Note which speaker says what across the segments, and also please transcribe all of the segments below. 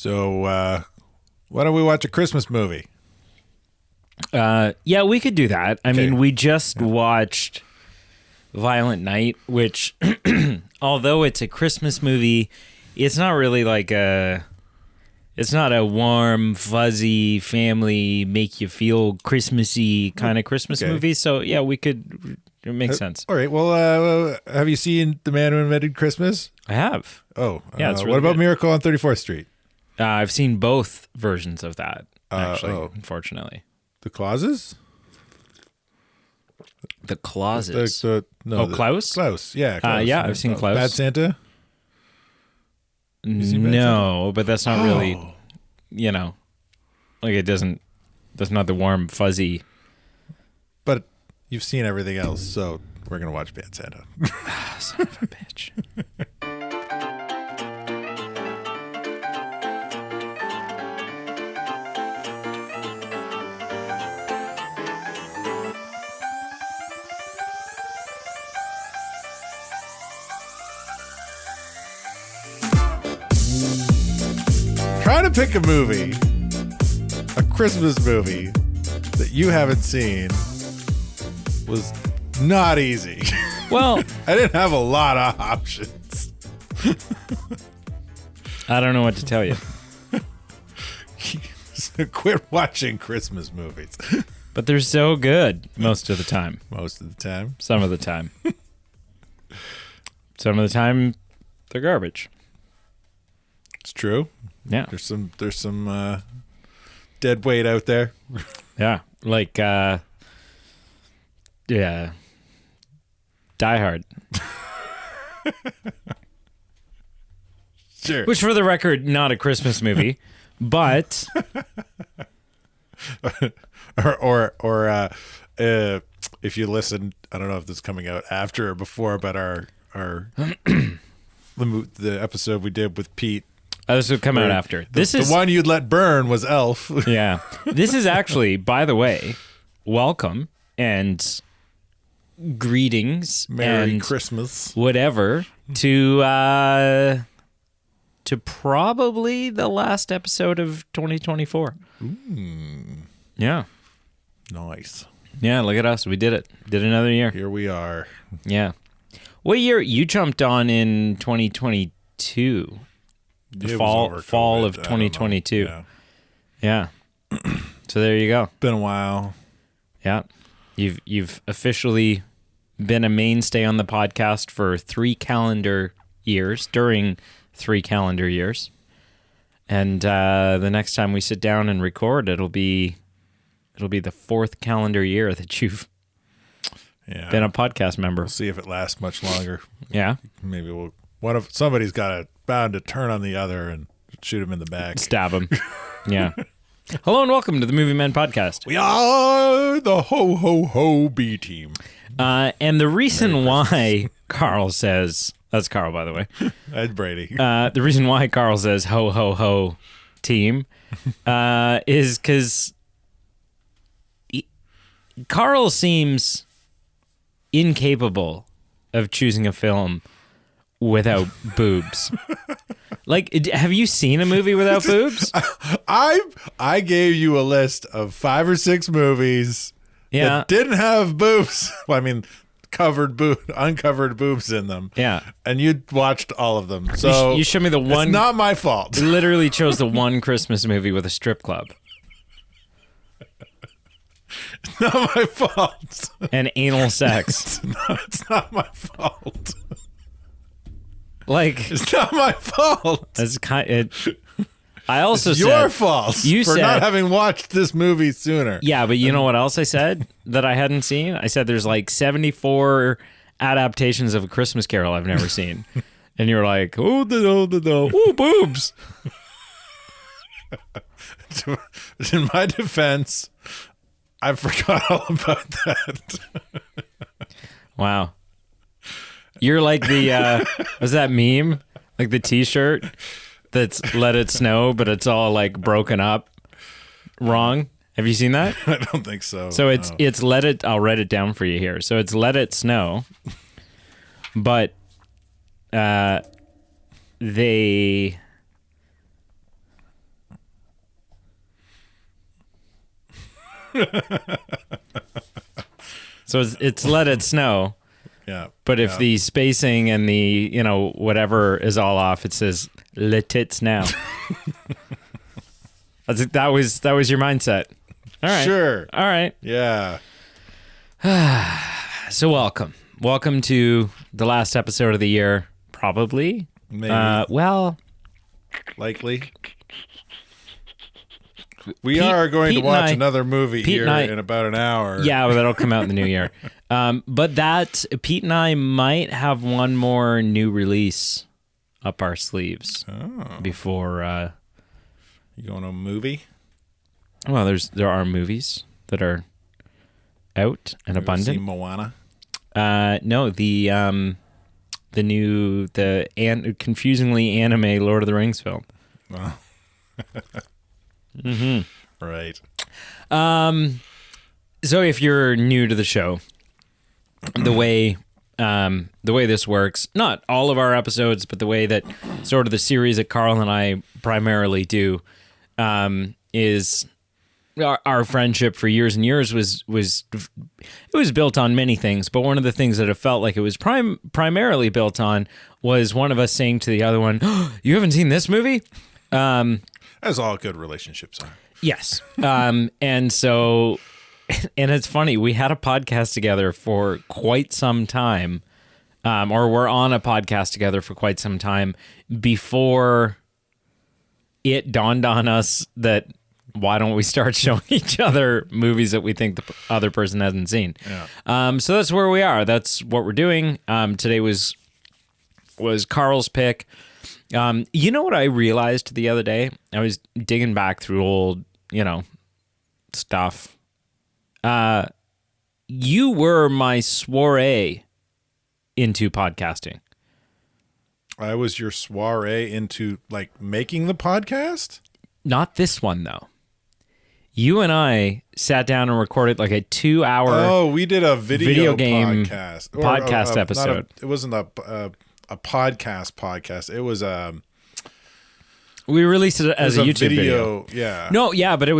Speaker 1: So, why don't we watch a Christmas movie?
Speaker 2: Yeah, we could do that. I mean, we just watched Violent Night, which, although it's a Christmas movie, it's not really like it's not a warm, fuzzy, family, make you feel Christmassy kind of Christmas movie. So, yeah, it makes sense.
Speaker 1: All right. Well, have you seen The Man Who Invented Christmas?
Speaker 2: I have.
Speaker 1: Oh,
Speaker 2: yeah. It's really
Speaker 1: what about
Speaker 2: good.
Speaker 1: Miracle on 34th Street?
Speaker 2: I've seen both versions of that, actually, unfortunately.
Speaker 1: The Clauses?
Speaker 2: The Clauses.
Speaker 1: Klaus? Klaus, yeah. Klaus.
Speaker 2: Yeah, I've seen Klaus.
Speaker 1: Bad Santa?
Speaker 2: No, but that's not really, like that's not the warm, fuzzy.
Speaker 1: But you've seen everything else, so we're going to watch Bad Santa.
Speaker 2: Son of a bitch.
Speaker 1: Trying to pick a movie, a Christmas movie that you haven't seen was not easy.
Speaker 2: Well,
Speaker 1: I didn't have a lot of options.
Speaker 2: I don't know what to tell you.
Speaker 1: So quit watching Christmas movies.
Speaker 2: But they're so good most of the time.
Speaker 1: Most of the time.
Speaker 2: Some of the time. Some of the time, they're garbage.
Speaker 1: It's true.
Speaker 2: Yeah.
Speaker 1: There's some dead weight out there.
Speaker 2: Yeah. Like, Die Hard.
Speaker 1: Sure.
Speaker 2: Which, for the record, not a Christmas movie, but...
Speaker 1: or if you listen, I don't know if this is coming out after or before, but our the episode we did with Pete.
Speaker 2: This would come out after.
Speaker 1: The one you'd let burn was Elf.
Speaker 2: Yeah. This is actually, by the way, welcome and greetings.
Speaker 1: Merry
Speaker 2: and
Speaker 1: Christmas.
Speaker 2: whatever to probably the last episode of 2024. Yeah.
Speaker 1: Nice.
Speaker 2: Yeah, look at us. We did it. Did another year.
Speaker 1: Here we are.
Speaker 2: Yeah. What year you jumped on in 2022? The fall of 2022. Yeah. So there you go.
Speaker 1: Been a while.
Speaker 2: Yeah. You've officially been a mainstay on the podcast for 3 calendar years, during 3 calendar years. And the next time we sit down and record, it'll be the 4th calendar year that you've been a podcast member.
Speaker 1: We'll see if it lasts much longer.
Speaker 2: Yeah.
Speaker 1: Maybe somebody's bound to turn on the other and shoot him in the back.
Speaker 2: Stab him. Yeah. Hello and welcome to the Movie Men Podcast.
Speaker 1: We are the Ho Ho Ho B team.
Speaker 2: And the reason why Carl says, that's Carl, by the way.
Speaker 1: That's Brady.
Speaker 2: The reason why Carl says ho ho ho team is because Carl seems incapable of choosing a film without boobs. Like, have you seen a movie without boobs?
Speaker 1: I gave you a list of 5 or 6 movies that didn't have boobs. Well, I mean, uncovered boobs in them.
Speaker 2: Yeah.
Speaker 1: And you watched all of them. So
Speaker 2: you showed me the one.
Speaker 1: It's not my fault.
Speaker 2: Literally chose the one Christmas movie with a strip club.
Speaker 1: It's not my fault.
Speaker 2: And anal sex.
Speaker 1: It's not my fault.
Speaker 2: Like,
Speaker 1: it's not my fault.
Speaker 2: It's I also
Speaker 1: it's
Speaker 2: said
Speaker 1: your fault
Speaker 2: you
Speaker 1: for
Speaker 2: said,
Speaker 1: not having watched this movie sooner.
Speaker 2: Yeah, but you know what else I said that I hadn't seen? I said there's like 74 adaptations of A Christmas Carol I've never seen. And you're like, oh, boobs.
Speaker 1: In my defense, I forgot all about that.
Speaker 2: Wow. You're like the, what's that meme? Like the t-shirt that's Let It Snow, but it's all like broken up wrong. Have you seen that?
Speaker 1: I don't think so.
Speaker 2: So it's Let It, I'll write it down for you here. So it's Let It Snow, but So it's let it snow.
Speaker 1: Yeah.
Speaker 2: But if the spacing and the, whatever is all off, it says let it snow. That was your mindset. All right.
Speaker 1: Sure.
Speaker 2: All right.
Speaker 1: Yeah.
Speaker 2: So welcome to the last episode of the year, probably.
Speaker 1: Maybe. Likely. We are going to watch another movie here in about an hour.
Speaker 2: Yeah, but that'll come out in the new year. But Pete and I might have one more new release up our sleeves before.
Speaker 1: You going to a movie?
Speaker 2: Well, there are movies that are out and abundant.
Speaker 1: See Moana?
Speaker 2: No, the confusingly anime Lord of the Rings film.
Speaker 1: Oh. Right.
Speaker 2: So if you're new to the show, the way this works, not all of our episodes, but the way that sort of the series that Carl and I primarily do, is our friendship for years and years was built on many things, but one of the things that it felt like it was primarily built on was one of us saying to the other one, oh, "You haven't seen this movie?"
Speaker 1: As all good relationships are.
Speaker 2: Yes. And so, and it's funny, we had a podcast together for quite some time, or we're on a podcast together for quite some time before it dawned on us that why don't we start showing each other movies that we think the other person hasn't seen?
Speaker 1: Yeah.
Speaker 2: So that's where we are. That's what we're doing. Today was Carl's pick. You know what I realized the other day? I was digging back through old, stuff. You were my soiree into podcasting.
Speaker 1: I was your soiree into making the podcast?
Speaker 2: Not this one though. You and I sat down and recorded like a 2-hour.
Speaker 1: Oh, we did a video
Speaker 2: game
Speaker 1: podcast
Speaker 2: episode.
Speaker 1: It wasn't a podcast. It was
Speaker 2: we released it as a YouTube video.
Speaker 1: Yeah.
Speaker 2: No, yeah, but there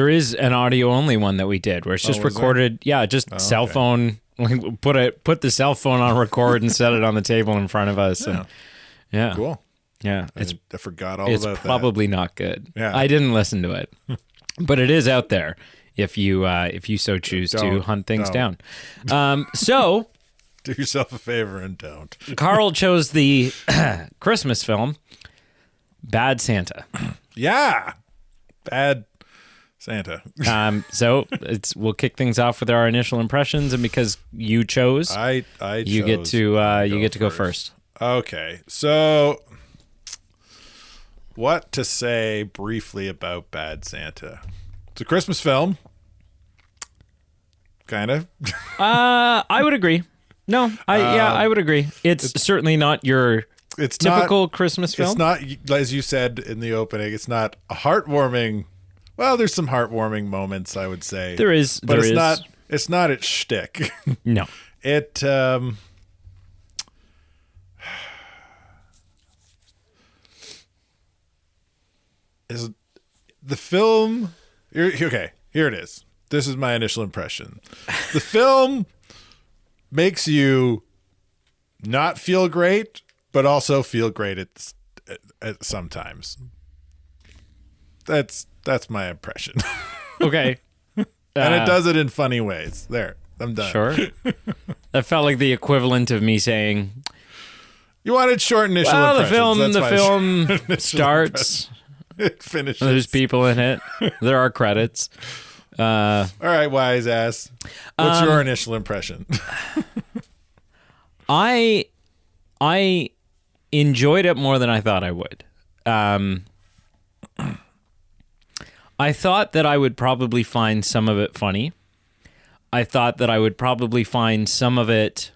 Speaker 2: is an audio only one that we did where it's just recorded. There? Yeah, cell phone. Like put the cell phone on record and set it on the table in front of us.
Speaker 1: Yeah.
Speaker 2: And, yeah.
Speaker 1: Cool.
Speaker 2: Yeah.
Speaker 1: I forgot all about that.
Speaker 2: It's probably not good.
Speaker 1: Yeah.
Speaker 2: I didn't listen to it. But it is out there if you so choose to hunt things down. So
Speaker 1: do yourself a favor and don't.
Speaker 2: Carl chose the Christmas film Bad Santa.
Speaker 1: Yeah. Bad Santa.
Speaker 2: So we'll kick things off with our initial impressions, and because you chose, you get to go first.
Speaker 1: Okay. So what to say briefly about Bad Santa? It's a Christmas film. Kind of.
Speaker 2: I would agree. No, I would agree. It's certainly not your typical Christmas film.
Speaker 1: It's not, as you said in the opening, it's not a heartwarming. Well, there's some heartwarming moments, I would say.
Speaker 2: There is,
Speaker 1: but it's not its shtick.
Speaker 2: No,
Speaker 1: it. Is the film okay? Here it is. This is my initial impression. The film makes you not feel great, but also feel great at sometimes. That's my impression.
Speaker 2: Okay.
Speaker 1: And it does it in funny ways. There, I'm done.
Speaker 2: Sure. That felt like the equivalent of me saying,
Speaker 1: "You wanted short initial impressions."
Speaker 2: The film starts.
Speaker 1: It finishes.
Speaker 2: There's people in it. There are credits.
Speaker 1: All right, wise ass. What's your initial impression?
Speaker 2: I enjoyed it more than I thought I would. I thought that I would probably find some of it funny. I thought that I would probably find some of it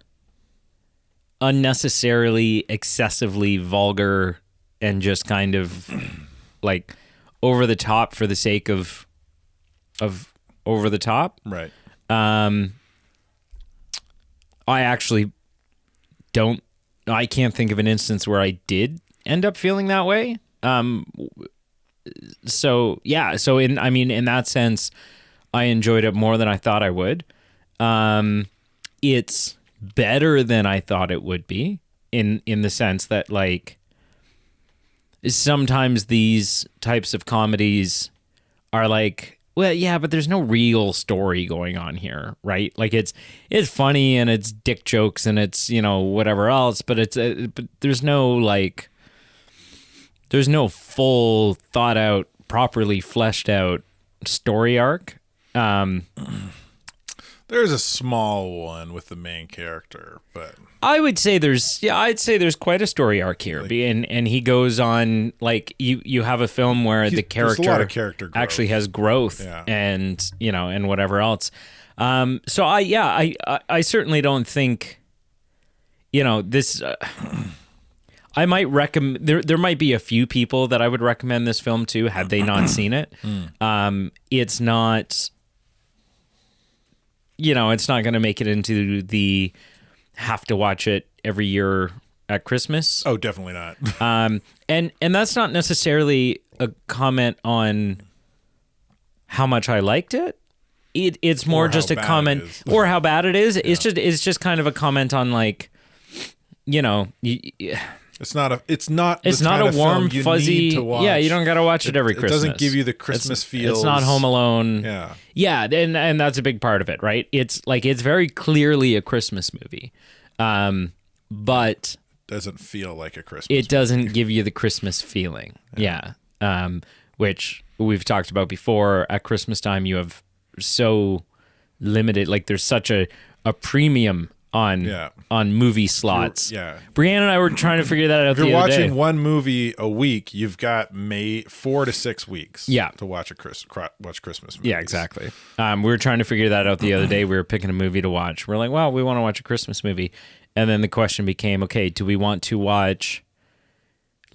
Speaker 2: unnecessarily, excessively vulgar and just kind of like over the top for the sake of over the top.
Speaker 1: Right.
Speaker 2: I actually I can't think of an instance where I did end up feeling that way. So in that sense, I enjoyed it more than I thought I would. It's better than I thought it would be in the sense that, like, sometimes these types of comedies are like, well, yeah, but there's no real story going on here, right? Like, it's funny and it's dick jokes and it's, you know, whatever else, but but there's no full thought out, properly fleshed out story arc.
Speaker 1: There's a small one with the main character, but
Speaker 2: I'd say there's quite a story arc here, and he goes on, like, you have a film where the
Speaker 1: there's a lot of character growth.
Speaker 2: actually has growth, and, you know, and whatever else. So I certainly don't think, you know, this. I might recommend. There might be a few people that I would recommend this film to had they not seen it. It's not. You know, it's not going to make it into the have to watch it every year at Christmas.
Speaker 1: Oh, definitely not.
Speaker 2: And that's not necessarily a comment on how much I liked it. It's more just a comment or how bad it is. Yeah. It's just kind of a comment on, like, you know,
Speaker 1: it's not a
Speaker 2: warm, fuzzy. Yeah, you don't got to watch it every Christmas.
Speaker 1: It doesn't give you the Christmas feels.
Speaker 2: It's not Home Alone.
Speaker 1: Yeah,
Speaker 2: and that's a big part of it, right? It's very clearly a Christmas movie, but
Speaker 1: doesn't feel like a Christmas.
Speaker 2: It doesn't give you the Christmas feeling. Yeah. Which we've talked about before. At Christmas time, you have so limited. Like, there's such a premium on movie slots. Brianne and I were trying to figure that out.
Speaker 1: If you're watching one movie a week, you've got 4 to 6 weeks. To watch Christmas movies.
Speaker 2: Yeah, exactly. We were trying to figure that out the other day. We were picking a movie to watch. We're like, well, we want to watch a Christmas movie, and then the question became, okay, do we want to watch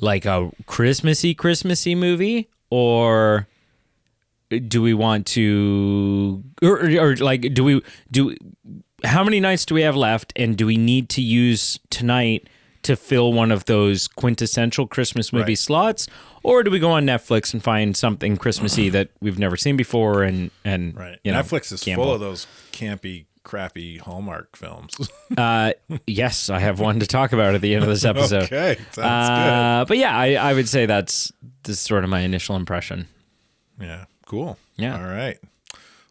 Speaker 2: like a Christmassy movie, or do we want to, or like, how many nights do we have left, and do we need to use tonight to fill one of those quintessential Christmas movie slots, or do we go on Netflix and find something Christmassy that we've never seen before? And you know,
Speaker 1: Netflix is full of those campy, crappy Hallmark films.
Speaker 2: Yes, I have one to talk about at the end of this episode.
Speaker 1: Okay, sounds good.
Speaker 2: But yeah, I would say this is sort of my initial impression.
Speaker 1: Yeah, cool.
Speaker 2: Yeah.
Speaker 1: All right.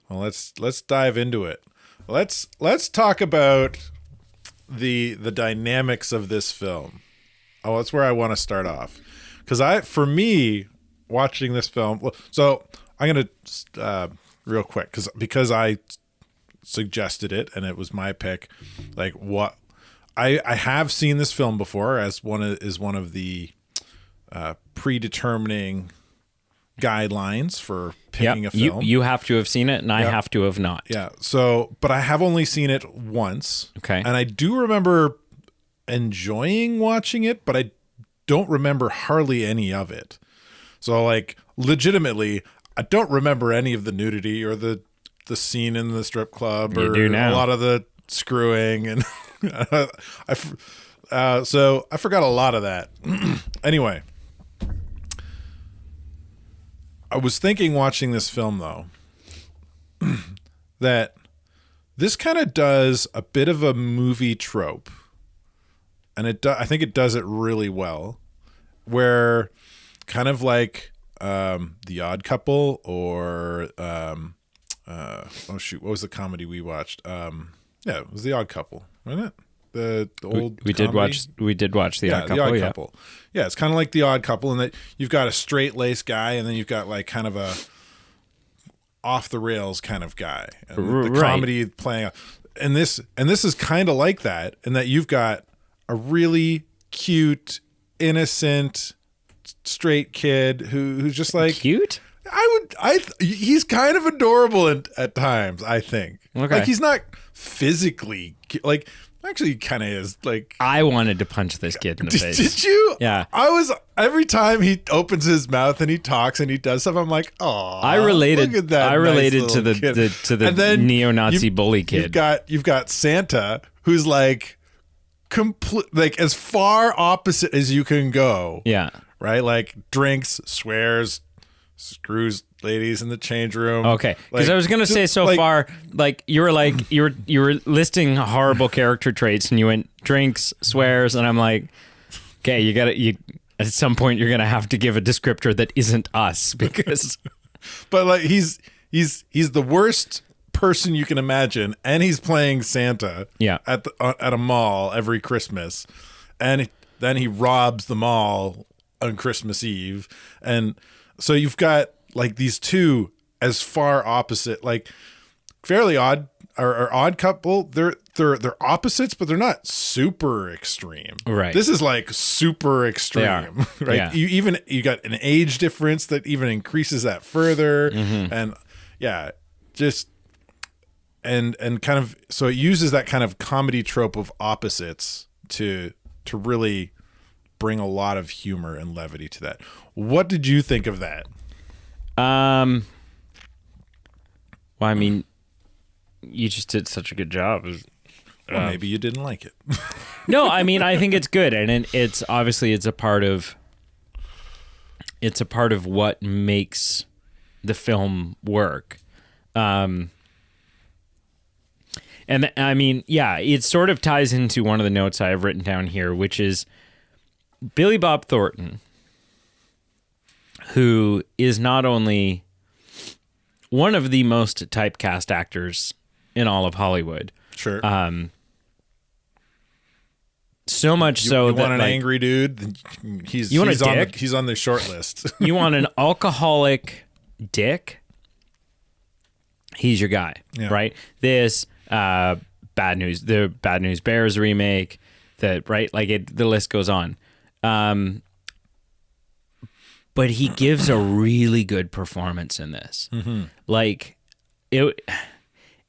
Speaker 1: Well, let's dive into it. Let's talk about the dynamics of this film. Oh, that's where I want to start off, for me, watching this film. So I'm gonna real quick because I suggested it and it was my pick. Like, what I have seen this film before as one of the predetermining guidelines for picking a film.
Speaker 2: You have to have seen it, and I have to have not.
Speaker 1: Yeah. So, but I have only seen it once.
Speaker 2: Okay.
Speaker 1: And I do remember enjoying watching it, but I don't remember hardly any of it. So, like, legitimately, I don't remember any of the nudity or the scene in the strip club, or a lot of the screwing, and so I forgot a lot of that. Anyway. I was thinking watching this film, though, that this kind of does a bit of a movie trope, and I think it does it really well, where kind of like The Odd Couple, or oh shoot, what was the comedy we watched? Yeah, it was The Odd Couple, wasn't it? The old
Speaker 2: we did watch The Odd Couple.
Speaker 1: The Odd Couple. Yeah, it's kind of like The Odd Couple in that you've got a straight-laced guy, and then you've got like kind of a off the rails kind of guy, and the comedy playing. And this is kind of like that, in that you've got a really cute, innocent, straight kid who's just like
Speaker 2: cute.
Speaker 1: He's kind of adorable at times, I think.
Speaker 2: Okay.
Speaker 1: Like, he's not physically like. Actually, he kind of is. Like,
Speaker 2: I wanted to punch this kid in the face.
Speaker 1: Did you?
Speaker 2: Yeah.
Speaker 1: Every time he opens his mouth and he talks and he does stuff, I'm like, oh.
Speaker 2: I related.
Speaker 1: Look at that.
Speaker 2: I related
Speaker 1: nice
Speaker 2: to the neo-Nazi bully kid.
Speaker 1: You've got Santa, who's like like as far opposite as you can go.
Speaker 2: Yeah.
Speaker 1: Right. Like, drinks, swears, screws ladies in the change room.
Speaker 2: Okay, because I was gonna say so far, like you were listing horrible character traits, and you went drinks, swears, and I'm like, okay, you at some point you're gonna have to give a descriptor that isn't us because.
Speaker 1: But like he's the worst person you can imagine, and he's playing Santa.
Speaker 2: Yeah.
Speaker 1: At a mall every Christmas, and then he robs the mall on Christmas Eve, and so you've got like these two as far opposite, like fairly odd or odd couple. They're opposites, but they're not super extreme.
Speaker 2: Right.
Speaker 1: This is like super extreme.
Speaker 2: They are.
Speaker 1: Right.
Speaker 2: Yeah.
Speaker 1: You got an age difference that even increases that further, and yeah, just and kind of so it uses that kind of comedy trope of opposites to really bring a lot of humor and levity to that. What did you think of that?
Speaker 2: Well, I mean, you just did such a good job.
Speaker 1: Well, maybe you didn't like it.
Speaker 2: No, I mean, I think it's good, and it's obviously it's a part of what makes the film work. And I mean, yeah, it sort of ties into one of the notes I have written down here, which is Billy Bob Thornton, who is not only one of the most typecast actors in all of Hollywood.
Speaker 1: Sure.
Speaker 2: So much so
Speaker 1: you
Speaker 2: that
Speaker 1: want an
Speaker 2: like,
Speaker 1: angry dude, he's
Speaker 2: You want a
Speaker 1: he's on
Speaker 2: dick?
Speaker 1: he's on the short list.
Speaker 2: you want an alcoholic dick, he's your guy,
Speaker 1: Yeah.
Speaker 2: right? This the Bad News Bears remake, that right, like the list goes on. But he gives a really good performance in this. Like it,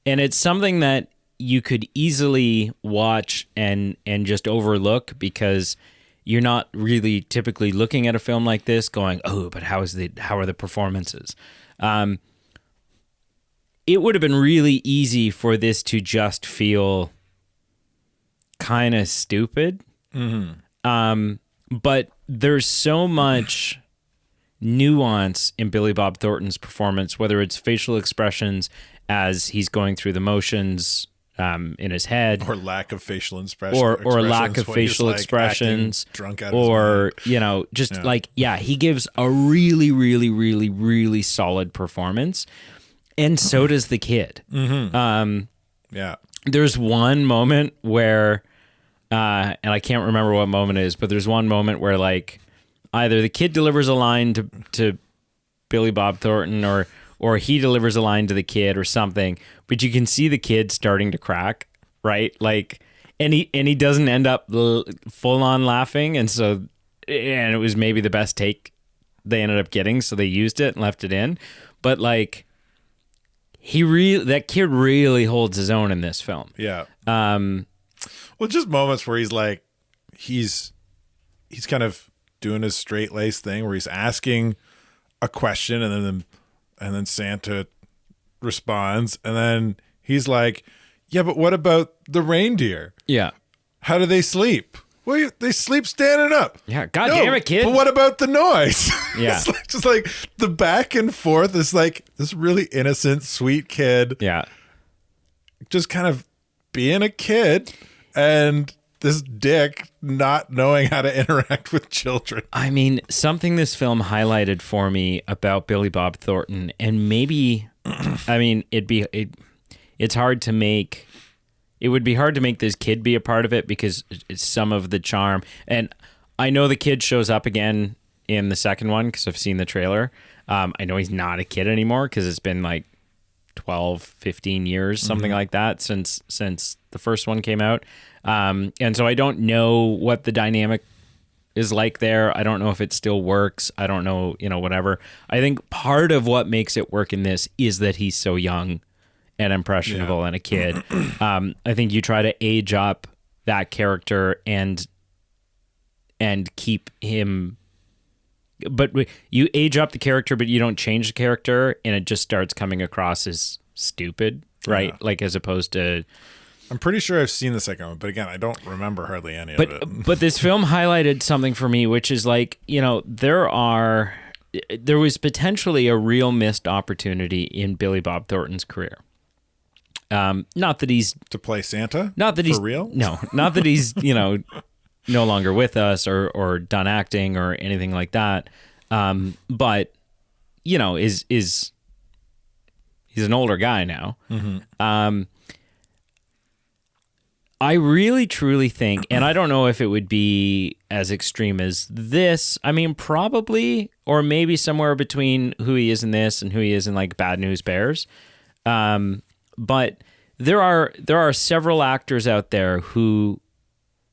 Speaker 2: and it's something that you could easily watch and just overlook because you're not really typically looking at a film like this going, oh, but how are the performances? It would have been really easy for this to just feel kind of stupid. But there's so much nuance in Billy Bob Thornton's performance, whether it's facial expressions as he's going through the motions in his head,
Speaker 1: or lack of facial expression,
Speaker 2: or lack of
Speaker 1: when
Speaker 2: facial
Speaker 1: he's, like,
Speaker 2: expressions,
Speaker 1: acting drunk out of his
Speaker 2: or
Speaker 1: mind.
Speaker 2: he gives a really, really, really, really solid performance, and so does the kid.
Speaker 1: Yeah.
Speaker 2: There's one moment where, and I can't remember what moment it is, but there's one moment where like either the kid delivers a line to Billy Bob Thornton or he delivers a line to the kid or something, but you can see the kid starting to crack, right? Like, and he doesn't end up full on laughing, and it was maybe the best take they ended up getting, so they used it and left it in. But like, that kid really holds his own in this film.
Speaker 1: Yeah. Well, just moments where he's like, he's kind of doing his straight lace thing where he's asking a question and then Santa responds, and then he's like, yeah, but what about the reindeer?
Speaker 2: Yeah.
Speaker 1: How do they sleep? Well, they sleep standing up.
Speaker 2: Yeah. God damn it, kid.
Speaker 1: But what about the noise?
Speaker 2: Yeah.
Speaker 1: It's like, just like the back and forth is like this really innocent, sweet kid.
Speaker 2: Yeah.
Speaker 1: Just kind of being a kid, and this dick not knowing how to interact with children.
Speaker 2: I mean, something this film highlighted for me about Billy Bob Thornton, and maybe, I mean, it's hard to make. It would be hard to make this kid be a part of it because it's some of the charm. And I know the kid shows up again in the second one because I've seen the trailer. I know he's not a kid anymore because it's been like 12, 15 years, something like that since the first one came out. And so I don't know what the dynamic is like there. I don't know if it still works. I don't know, whatever. I think part of what makes it work in this is that he's so young and impressionable and a kid. I think you try to age up that character and keep him, but you age up the character, but you don't change the character, and it just starts coming across as stupid, right?
Speaker 1: Yeah.
Speaker 2: Like as opposed to.
Speaker 1: I'm pretty sure I've seen the second one, but again, I don't remember hardly any of it.
Speaker 2: But this film highlighted something for me, which is like, there are there was potentially a real missed opportunity in Billy Bob Thornton's career. Not that he's
Speaker 1: to play Santa.
Speaker 2: not that he's
Speaker 1: for real.
Speaker 2: No, not that he's no longer with us or done acting or anything like that. But is he's an older guy now.
Speaker 1: Mm-hmm.
Speaker 2: I really truly think, and I don't know if it would be as extreme as this. I mean, probably, or maybe somewhere between who he is in this and who he is in like Bad News Bears. But there are several actors out there who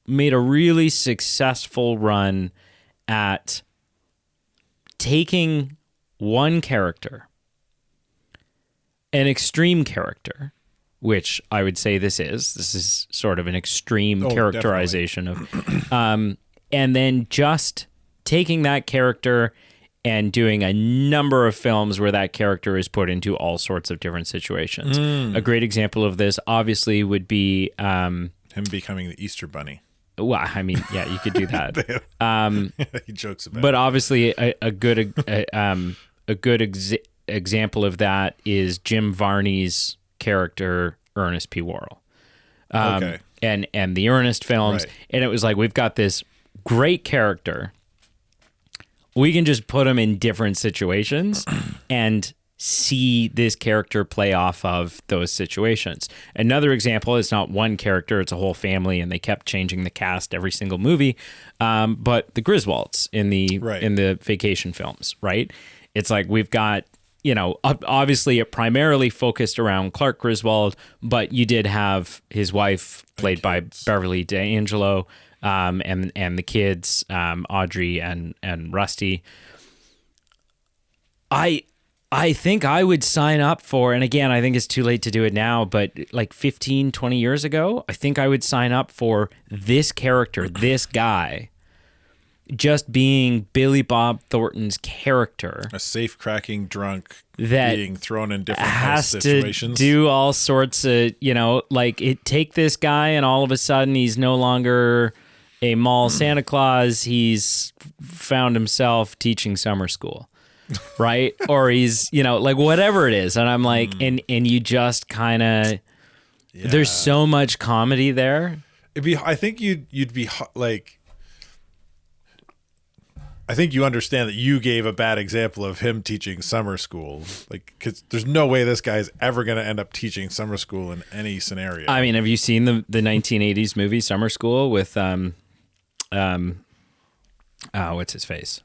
Speaker 2: made a really successful run at taking one character, an extreme character, which I would say this is sort of an extreme characterization of, and then just taking that character and doing a number of films where that character is put into all sorts of different situations. A great example of this obviously would be
Speaker 1: him becoming the Easter Bunny.
Speaker 2: Well, I mean, yeah, you could do that.
Speaker 1: He jokes about
Speaker 2: But
Speaker 1: it.
Speaker 2: obviously a good example of that is Jim Varney's character Ernest P. Worrell.
Speaker 1: Okay.
Speaker 2: And the Ernest films.
Speaker 1: Right.
Speaker 2: And it was like, we've got this great character. We can just put him in different situations and see this character play off of those situations. Another example is not one character, it's a whole family, and they kept changing the cast every single movie. But the Griswolds in the vacation films, right? It's like we've got, obviously it primarily focused around Clark Griswold, but you did have his wife played by Beverly D'Angelo, and the kids, Audrey and Rusty. I think I would sign up for, and again, I think it's too late to do it now, but like 15, 20 years ago, I think I would sign up for this character, this guy, just being Billy Bob Thornton's character.
Speaker 1: A safe-cracking drunk
Speaker 2: that
Speaker 1: being thrown in different
Speaker 2: has
Speaker 1: situations.
Speaker 2: To do all sorts of, take this guy and all of a sudden he's no longer a mall Santa Claus. He's found himself teaching summer school. Right? Or he's, whatever it is. And I'm like, and you just kind of, there's so much comedy there.
Speaker 1: I think you'd be like, I think you understand that you gave a bad example of him teaching summer school. Like, because there's no way this guy's ever going to end up teaching summer school in any scenario.
Speaker 2: I mean, have you seen the 1980s movie Summer School with, what's his face?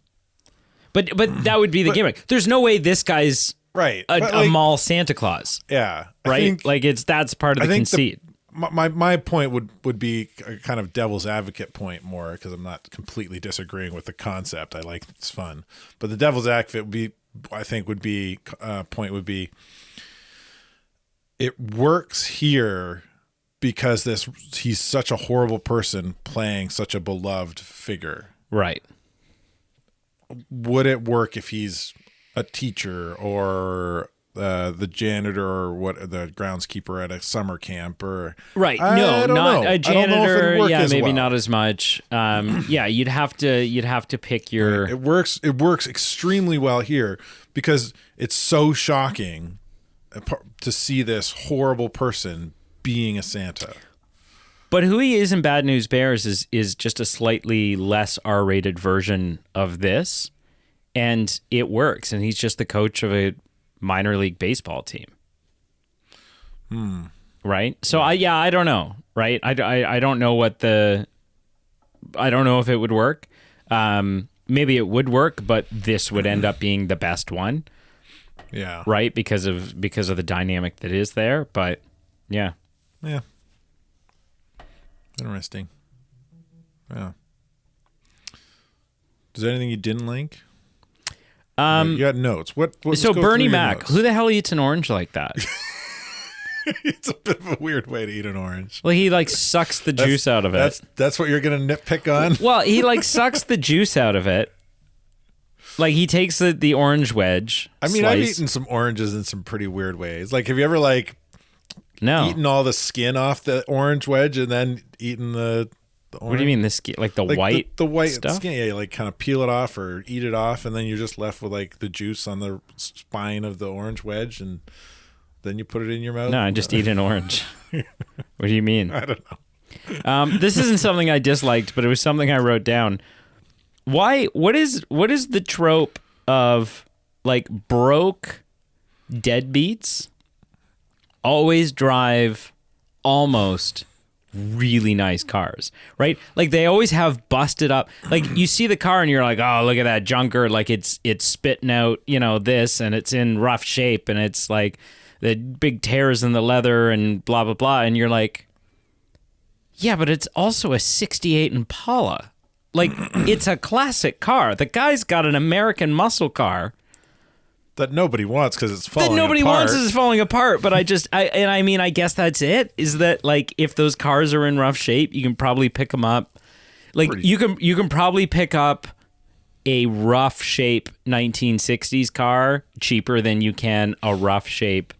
Speaker 2: But that would be the gimmick. There's no way this guy's
Speaker 1: right
Speaker 2: a mall Santa Claus.
Speaker 1: Yeah,
Speaker 2: right. That's part of the conceit.
Speaker 1: My point would be a kind of devil's advocate point more, because I'm not completely disagreeing with the concept. I like it's fun, but the devil's advocate would be it works here because he's such a horrible person playing such a beloved figure.
Speaker 2: Right.
Speaker 1: Would it work if he's a teacher or the janitor or the groundskeeper at a summer camp or
Speaker 2: right?
Speaker 1: I don't know.
Speaker 2: A janitor.
Speaker 1: Yeah,
Speaker 2: maybe not as much. Yeah, you'd have to pick your.
Speaker 1: Right. It works extremely well here because it's so shocking to see this horrible person being a Santa.
Speaker 2: But who he is in Bad News Bears is just a slightly less R-rated version of this, and it works. And he's just the coach of a minor league baseball team. Right? So I don't know. Right? I don't know I don't know if it would work. Maybe it would work, but this would end up being the best one.
Speaker 1: Yeah.
Speaker 2: Right? Because of the dynamic that is there. But yeah.
Speaker 1: Yeah. Interesting. Yeah. Is there anything you didn't like? You got notes. What
Speaker 2: so Bernie Mac, who the hell eats an orange like that?
Speaker 1: It's a bit of a weird way to eat an orange.
Speaker 2: Well, he sucks the juice out of it.
Speaker 1: That's what you're gonna nitpick on?
Speaker 2: Well, he sucks the juice out of it. Like he takes the orange wedge.
Speaker 1: I mean,
Speaker 2: slice.
Speaker 1: I've eaten some oranges in some pretty weird ways. Like, have you ever
Speaker 2: no
Speaker 1: eaten all the skin off the orange wedge and then eaten the The
Speaker 2: What do you mean like the
Speaker 1: like
Speaker 2: white
Speaker 1: the white
Speaker 2: stuff?
Speaker 1: skin? Yeah, you like kind of peel it off or eat it off, and then you're just left with like the juice on the spine of the orange wedge, and then you put it in your mouth.
Speaker 2: No, I just eat an orange. What do you mean?
Speaker 1: I don't know.
Speaker 2: This isn't something I disliked, but it was something I wrote down. Why? What is the trope of like broke deadbeats always drive almost really nice cars, right? Like they always have busted up, like you see the car and you're like, oh, look at that junker, like it's spitting out, this, and it's in rough shape, and it's like the big tears in the leather and blah blah blah, and you're like, yeah, but it's also a 68 Impala. Like it's a classic car. The guy's got an American muscle car
Speaker 1: That nobody wants because it's falling
Speaker 2: that nobody
Speaker 1: apart.
Speaker 2: wants is falling apart. But I guess that's it. Is that like if those cars are in rough shape, you can probably pick them up. Like you can probably pick up a rough shape 1960s car cheaper than you can a rough shape,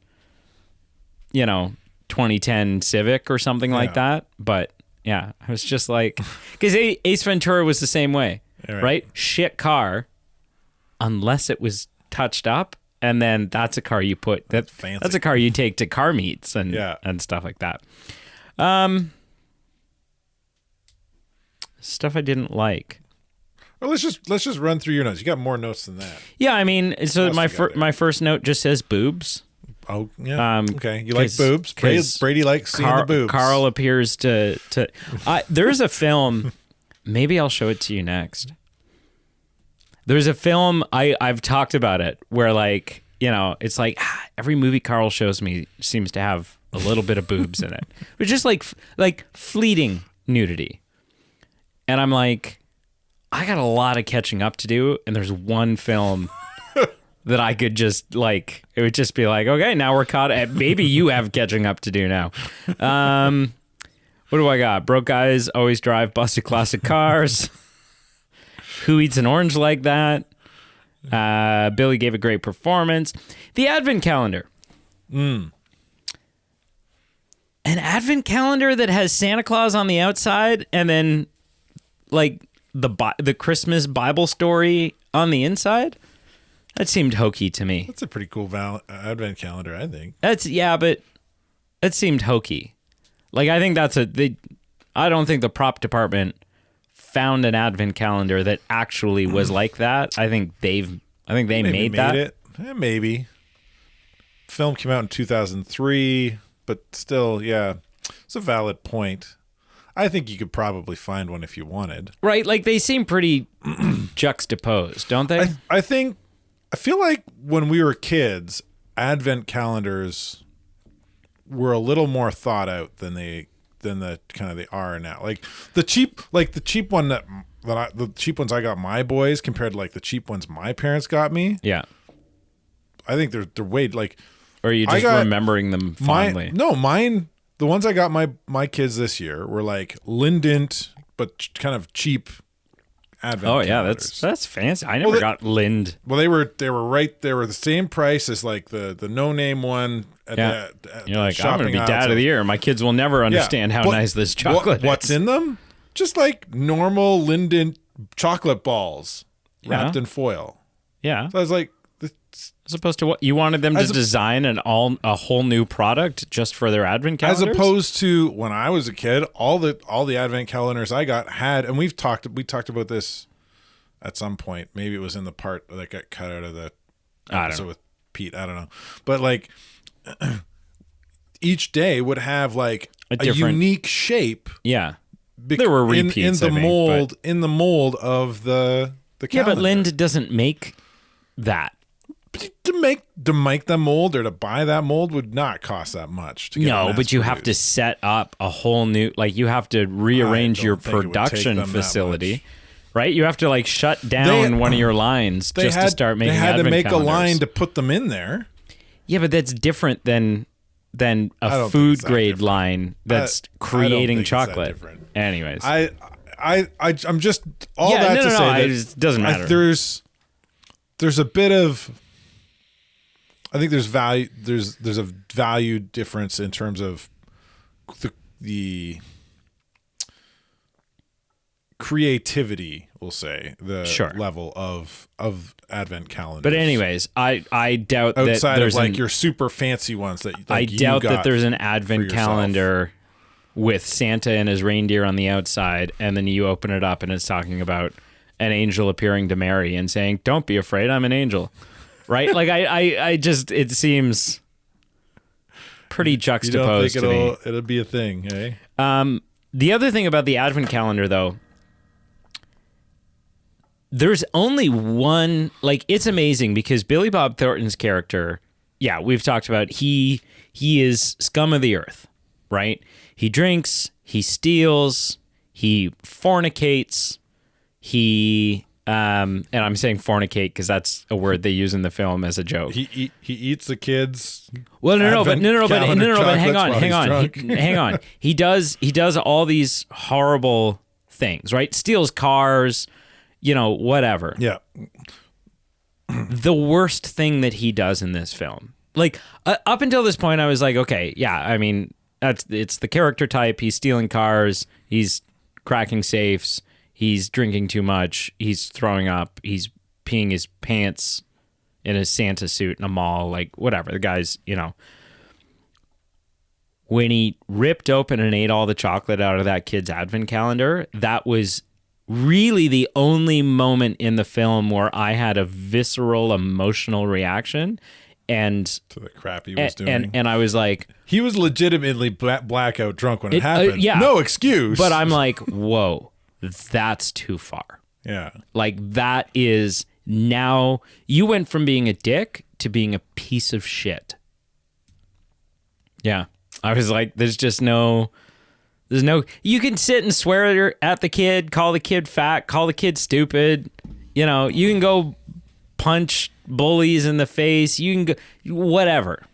Speaker 2: 2010 Civic or something like that. But yeah, I was just like, because Ace Ventura was the same way, right? Shit car, unless it was touched up, and then that's a car you put that's a car you take to car meets and stuff like that. Stuff I didn't like.
Speaker 1: Well, let's just run through your notes. You got more notes than that.
Speaker 2: Yeah, I mean, so my first note just says boobs.
Speaker 1: Oh yeah. Okay, you like boobs. Brady likes seeing the boobs.
Speaker 2: Carl appears to. There's a film. Maybe I'll show it to you next. There's a film I've talked about it where like it's like every movie Carl shows me seems to have a little bit of boobs in it, but just like fleeting nudity, and I'm like, I got a lot of catching up to do, and there's one film that I could just like, it would just be like, okay, now we're caught. Maybe you have catching up to do now. What do I got? Broke guys always drive busted classic cars. Who eats an orange like that? Billy gave a great performance. The advent calendar. An advent calendar that has Santa Claus on the outside and then like the Christmas Bible story on the inside. That seemed hokey to me.
Speaker 1: That's a pretty cool advent calendar, I think.
Speaker 2: But it seemed hokey. Like I think I don't think the prop department found an advent calendar that actually was like that. I think they made that.
Speaker 1: It. Maybe. Film came out in 2003, but still, yeah, it's a valid point. I think you could probably find one if you wanted.
Speaker 2: Right, like they seem pretty juxtaposed, don't they?
Speaker 1: I feel like when we were kids, advent calendars were a little more thought out than the kind of they are now. Like the cheap one the cheap ones I got my boys compared to like the cheap ones my parents got me.
Speaker 2: Yeah.
Speaker 1: I think they're way like.
Speaker 2: Or are you just remembering them fondly?
Speaker 1: Mine. The ones I got my kids this year were like Lindent, but kind of cheap advent.
Speaker 2: Oh yeah,
Speaker 1: calendars.
Speaker 2: that's fancy. I never got Lind.
Speaker 1: Well, they were the same price as like the no name one. At
Speaker 2: You're like, I'm gonna be dad of the year. My kids will never understand how nice this chocolate is.
Speaker 1: What's in them? Just like normal Lindent chocolate balls wrapped in foil.
Speaker 2: Yeah.
Speaker 1: So I was like,
Speaker 2: as opposed to what you wanted them to design a whole new product just for their advent calendars?
Speaker 1: As opposed to when I was a kid, all the advent calendars I got had, and we talked about this at some point. Maybe it was in the part that got cut out of the episode with Pete. I don't know. But like each day would have like a unique shape.
Speaker 2: Yeah. There were repeats
Speaker 1: in the mold of the calendar.
Speaker 2: Yeah, but Lind doesn't make that.
Speaker 1: To make the mold or to buy that mold would not cost that much.
Speaker 2: But you have to set up a whole new, like you have to rearrange your production facility, right? You have to like shut down one of your lines just to start making advent calendars.
Speaker 1: They had to make a line to put them in there.
Speaker 2: Yeah, but that's different than a food grade line that's creating chocolate. Anyways,
Speaker 1: I'm just to say that
Speaker 2: it doesn't matter.
Speaker 1: There's a bit of. I think there's value. There's a value difference in terms of the creativity, we'll say, the
Speaker 2: Sure.
Speaker 1: level of advent calendars.
Speaker 2: But anyways, I doubt that
Speaker 1: outside
Speaker 2: there's
Speaker 1: of like your super fancy ones that like,
Speaker 2: I
Speaker 1: you
Speaker 2: doubt
Speaker 1: got
Speaker 2: that there's an
Speaker 1: for
Speaker 2: advent
Speaker 1: yourself.
Speaker 2: calendar with Santa and his reindeer on the outside, and then you open it up and it's talking about an angel appearing to Mary and saying, "Don't be afraid, I'm an angel." Right? Like I just, it seems pretty
Speaker 1: You
Speaker 2: juxtaposed
Speaker 1: don't
Speaker 2: to me.
Speaker 1: think it'll be a thing, eh?
Speaker 2: The other thing about the advent calendar, though, there's only one, like, it's amazing because Billy Bob Thornton's character, yeah, we've talked about, he is scum of the earth, right? He drinks, he steals, he fornicates, he, and I'm saying fornicate because that's a word they use in the film as a joke.
Speaker 1: He eats the kids.
Speaker 2: Well, but hang
Speaker 1: Drunk.
Speaker 2: hang on. He does all these horrible things, right? Steals cars, whatever.
Speaker 1: Yeah.
Speaker 2: The worst thing that he does in this film, like up until this point, I was like, okay, yeah, I mean, it's the character type. He's stealing cars. He's cracking safes. He's drinking too much. He's throwing up. He's peeing his pants in his Santa suit in a mall, like whatever. The guy's, when he ripped open and ate all the chocolate out of that kid's advent calendar, that was really the only moment in the film where I had a visceral emotional reaction. And
Speaker 1: To the crap he was doing.
Speaker 2: and I was like,
Speaker 1: He was legitimately blackout drunk when it happened.
Speaker 2: yeah.
Speaker 1: No excuse.
Speaker 2: but I'm like, whoa, that's too far.
Speaker 1: Yeah.
Speaker 2: Like, that is, now you went from being a dick to being a piece of shit. Yeah. I was like, there's no, you can sit and swear at the kid, call the kid fat, call the kid stupid. You can go punch bullies in the face. You can go, whatever.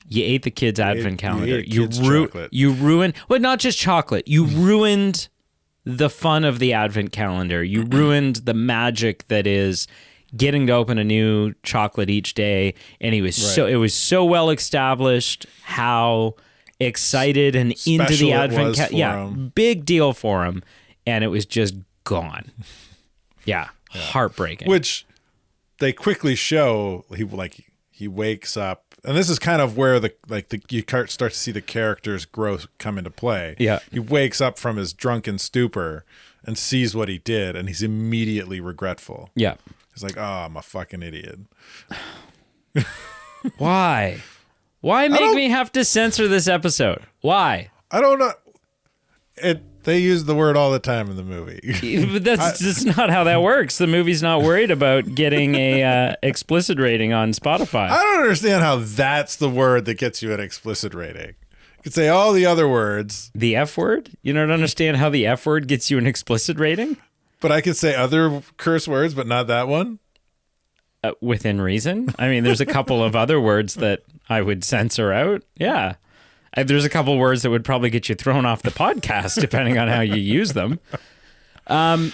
Speaker 2: You ate the kid's advent calendar. You ruined, well, not just chocolate. You ruined the fun of the advent calendar. You ruined the magic that is getting to open a new chocolate each day. And it was so well established how excited and into the advent calendar. Yeah, big deal for him. And it was just gone. Yeah, heartbreaking.
Speaker 1: Which they quickly show he wakes up. And this is kind of where you start to see the character's growth come into play.
Speaker 2: Yeah.
Speaker 1: He wakes up from his drunken stupor and sees what he did, and he's immediately regretful.
Speaker 2: Yeah.
Speaker 1: He's like, "Oh, I'm a fucking idiot."
Speaker 2: Why? Why make me have to censor this episode? Why?
Speaker 1: I don't know. They use the word all the time in the movie.
Speaker 2: But that's not how that works. The movie's not worried about getting a explicit rating on Spotify.
Speaker 1: I don't understand how that's the word that gets you an explicit rating. You could say all the other words.
Speaker 2: The F word? You don't understand how the F word gets you an explicit rating?
Speaker 1: But I could say other curse words, but not that one.
Speaker 2: Within reason. I mean, there's a couple of other words that I would censor out. Yeah. There's a couple words that would probably get you thrown off the podcast, depending on how you use them. But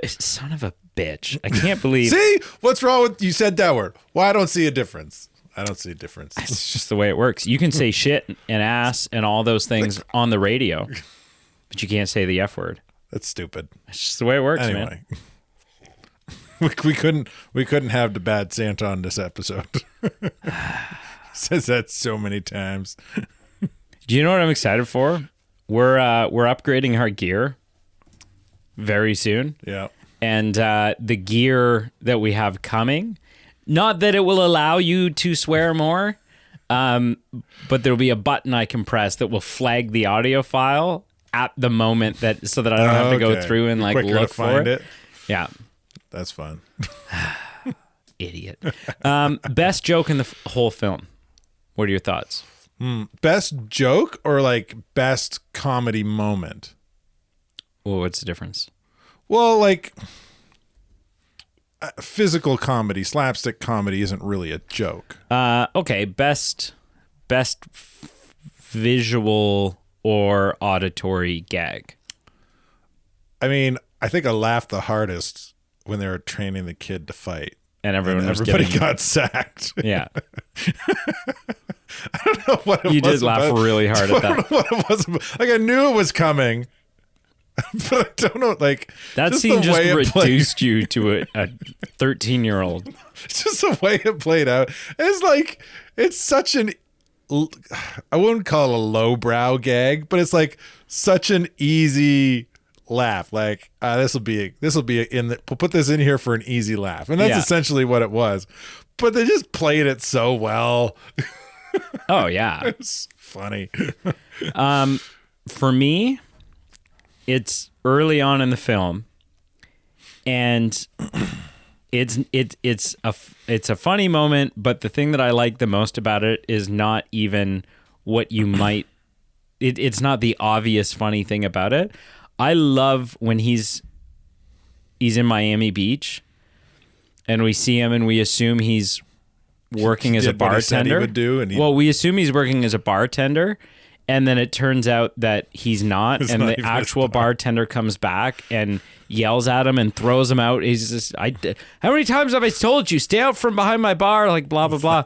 Speaker 2: son of a bitch. I can't believe.
Speaker 1: See? What's wrong with you said that word? Well, I don't see a difference. I don't see a difference.
Speaker 2: It's just the way it works. You can say shit and ass and all those things on the radio, but you can't say the F word.
Speaker 1: That's stupid.
Speaker 2: It's just the way it works,
Speaker 1: Anyway.
Speaker 2: man.
Speaker 1: We couldn't have the bad Santa on this episode. Says that so many times.
Speaker 2: Do you know what I'm excited for? We're upgrading our gear very soon.
Speaker 1: Yeah.
Speaker 2: And the gear that we have coming, not that it will allow you to swear more, but there'll be a button I can press that will flag the audio file at the moment so that I don't have to go through and
Speaker 1: Quicker
Speaker 2: look
Speaker 1: to find
Speaker 2: for
Speaker 1: it.
Speaker 2: Yeah.
Speaker 1: That's fun.
Speaker 2: Idiot. Best joke in the whole film. What are your thoughts?
Speaker 1: Best joke or best comedy moment?
Speaker 2: Well, what's the difference?
Speaker 1: Well, physical comedy, slapstick comedy isn't really a joke.
Speaker 2: Okay, best visual or auditory gag.
Speaker 1: I mean, I think I laughed the hardest when they were training the kid to fight.
Speaker 2: And
Speaker 1: everybody got sacked.
Speaker 2: Yeah.
Speaker 1: I don't know what it was.
Speaker 2: You did laugh really hard at that.
Speaker 1: I don't know what it was. I knew it was coming, but I don't know. Like
Speaker 2: That
Speaker 1: just
Speaker 2: scene
Speaker 1: the
Speaker 2: just
Speaker 1: way it played-
Speaker 2: reduced you to a 13-year-old.
Speaker 1: just the way it played out. It's like it's such an. I wouldn't call it a lowbrow gag, but it's like such an easy laugh. Like this will be in the. We'll put this in here for an easy laugh, and that's essentially what it was. But they just played it so well.
Speaker 2: Oh yeah,
Speaker 1: It's funny.
Speaker 2: For me, it's early on in the film, and it's a funny moment. But the thing that I like the most about it is not even what you might. It's not the obvious funny thing about it. I love when he's in Miami Beach, and we see him, and we assume he's working as a
Speaker 1: Did what he said he
Speaker 2: bartender.
Speaker 1: would do, and he-
Speaker 2: well, we assume he's working as a bartender, and then it turns out that he's not,
Speaker 1: It's
Speaker 2: and
Speaker 1: not
Speaker 2: the
Speaker 1: even his
Speaker 2: actual
Speaker 1: bar.
Speaker 2: bartender comes back and yells at him and throws him out. He's just, how many times have I told you, stay out from behind my bar, like blah blah blah.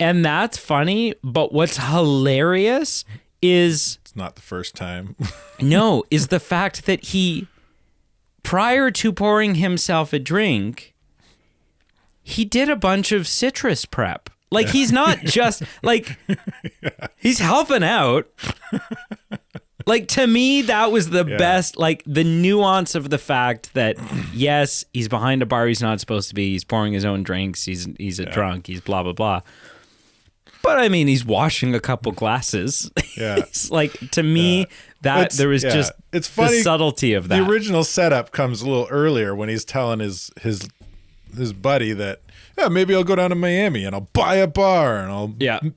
Speaker 2: And that's funny, but what's hilarious is
Speaker 1: It's not the first time.
Speaker 2: is the fact that he, prior to pouring himself a drink, he did a bunch of citrus prep. Like he's not just like he's helping out. Like to me, that was the best. Like the nuance of the fact that yes, he's behind a bar he's not supposed to be. He's pouring his own drinks. He's a drunk. He's blah blah blah. But I mean, he's washing a couple glasses.
Speaker 1: Yeah.
Speaker 2: It's like to me that there was just
Speaker 1: it's funny.
Speaker 2: the subtlety of that.
Speaker 1: The original setup comes a little earlier when he's telling his buddy that maybe I'll go down to Miami and I'll buy a bar and I'll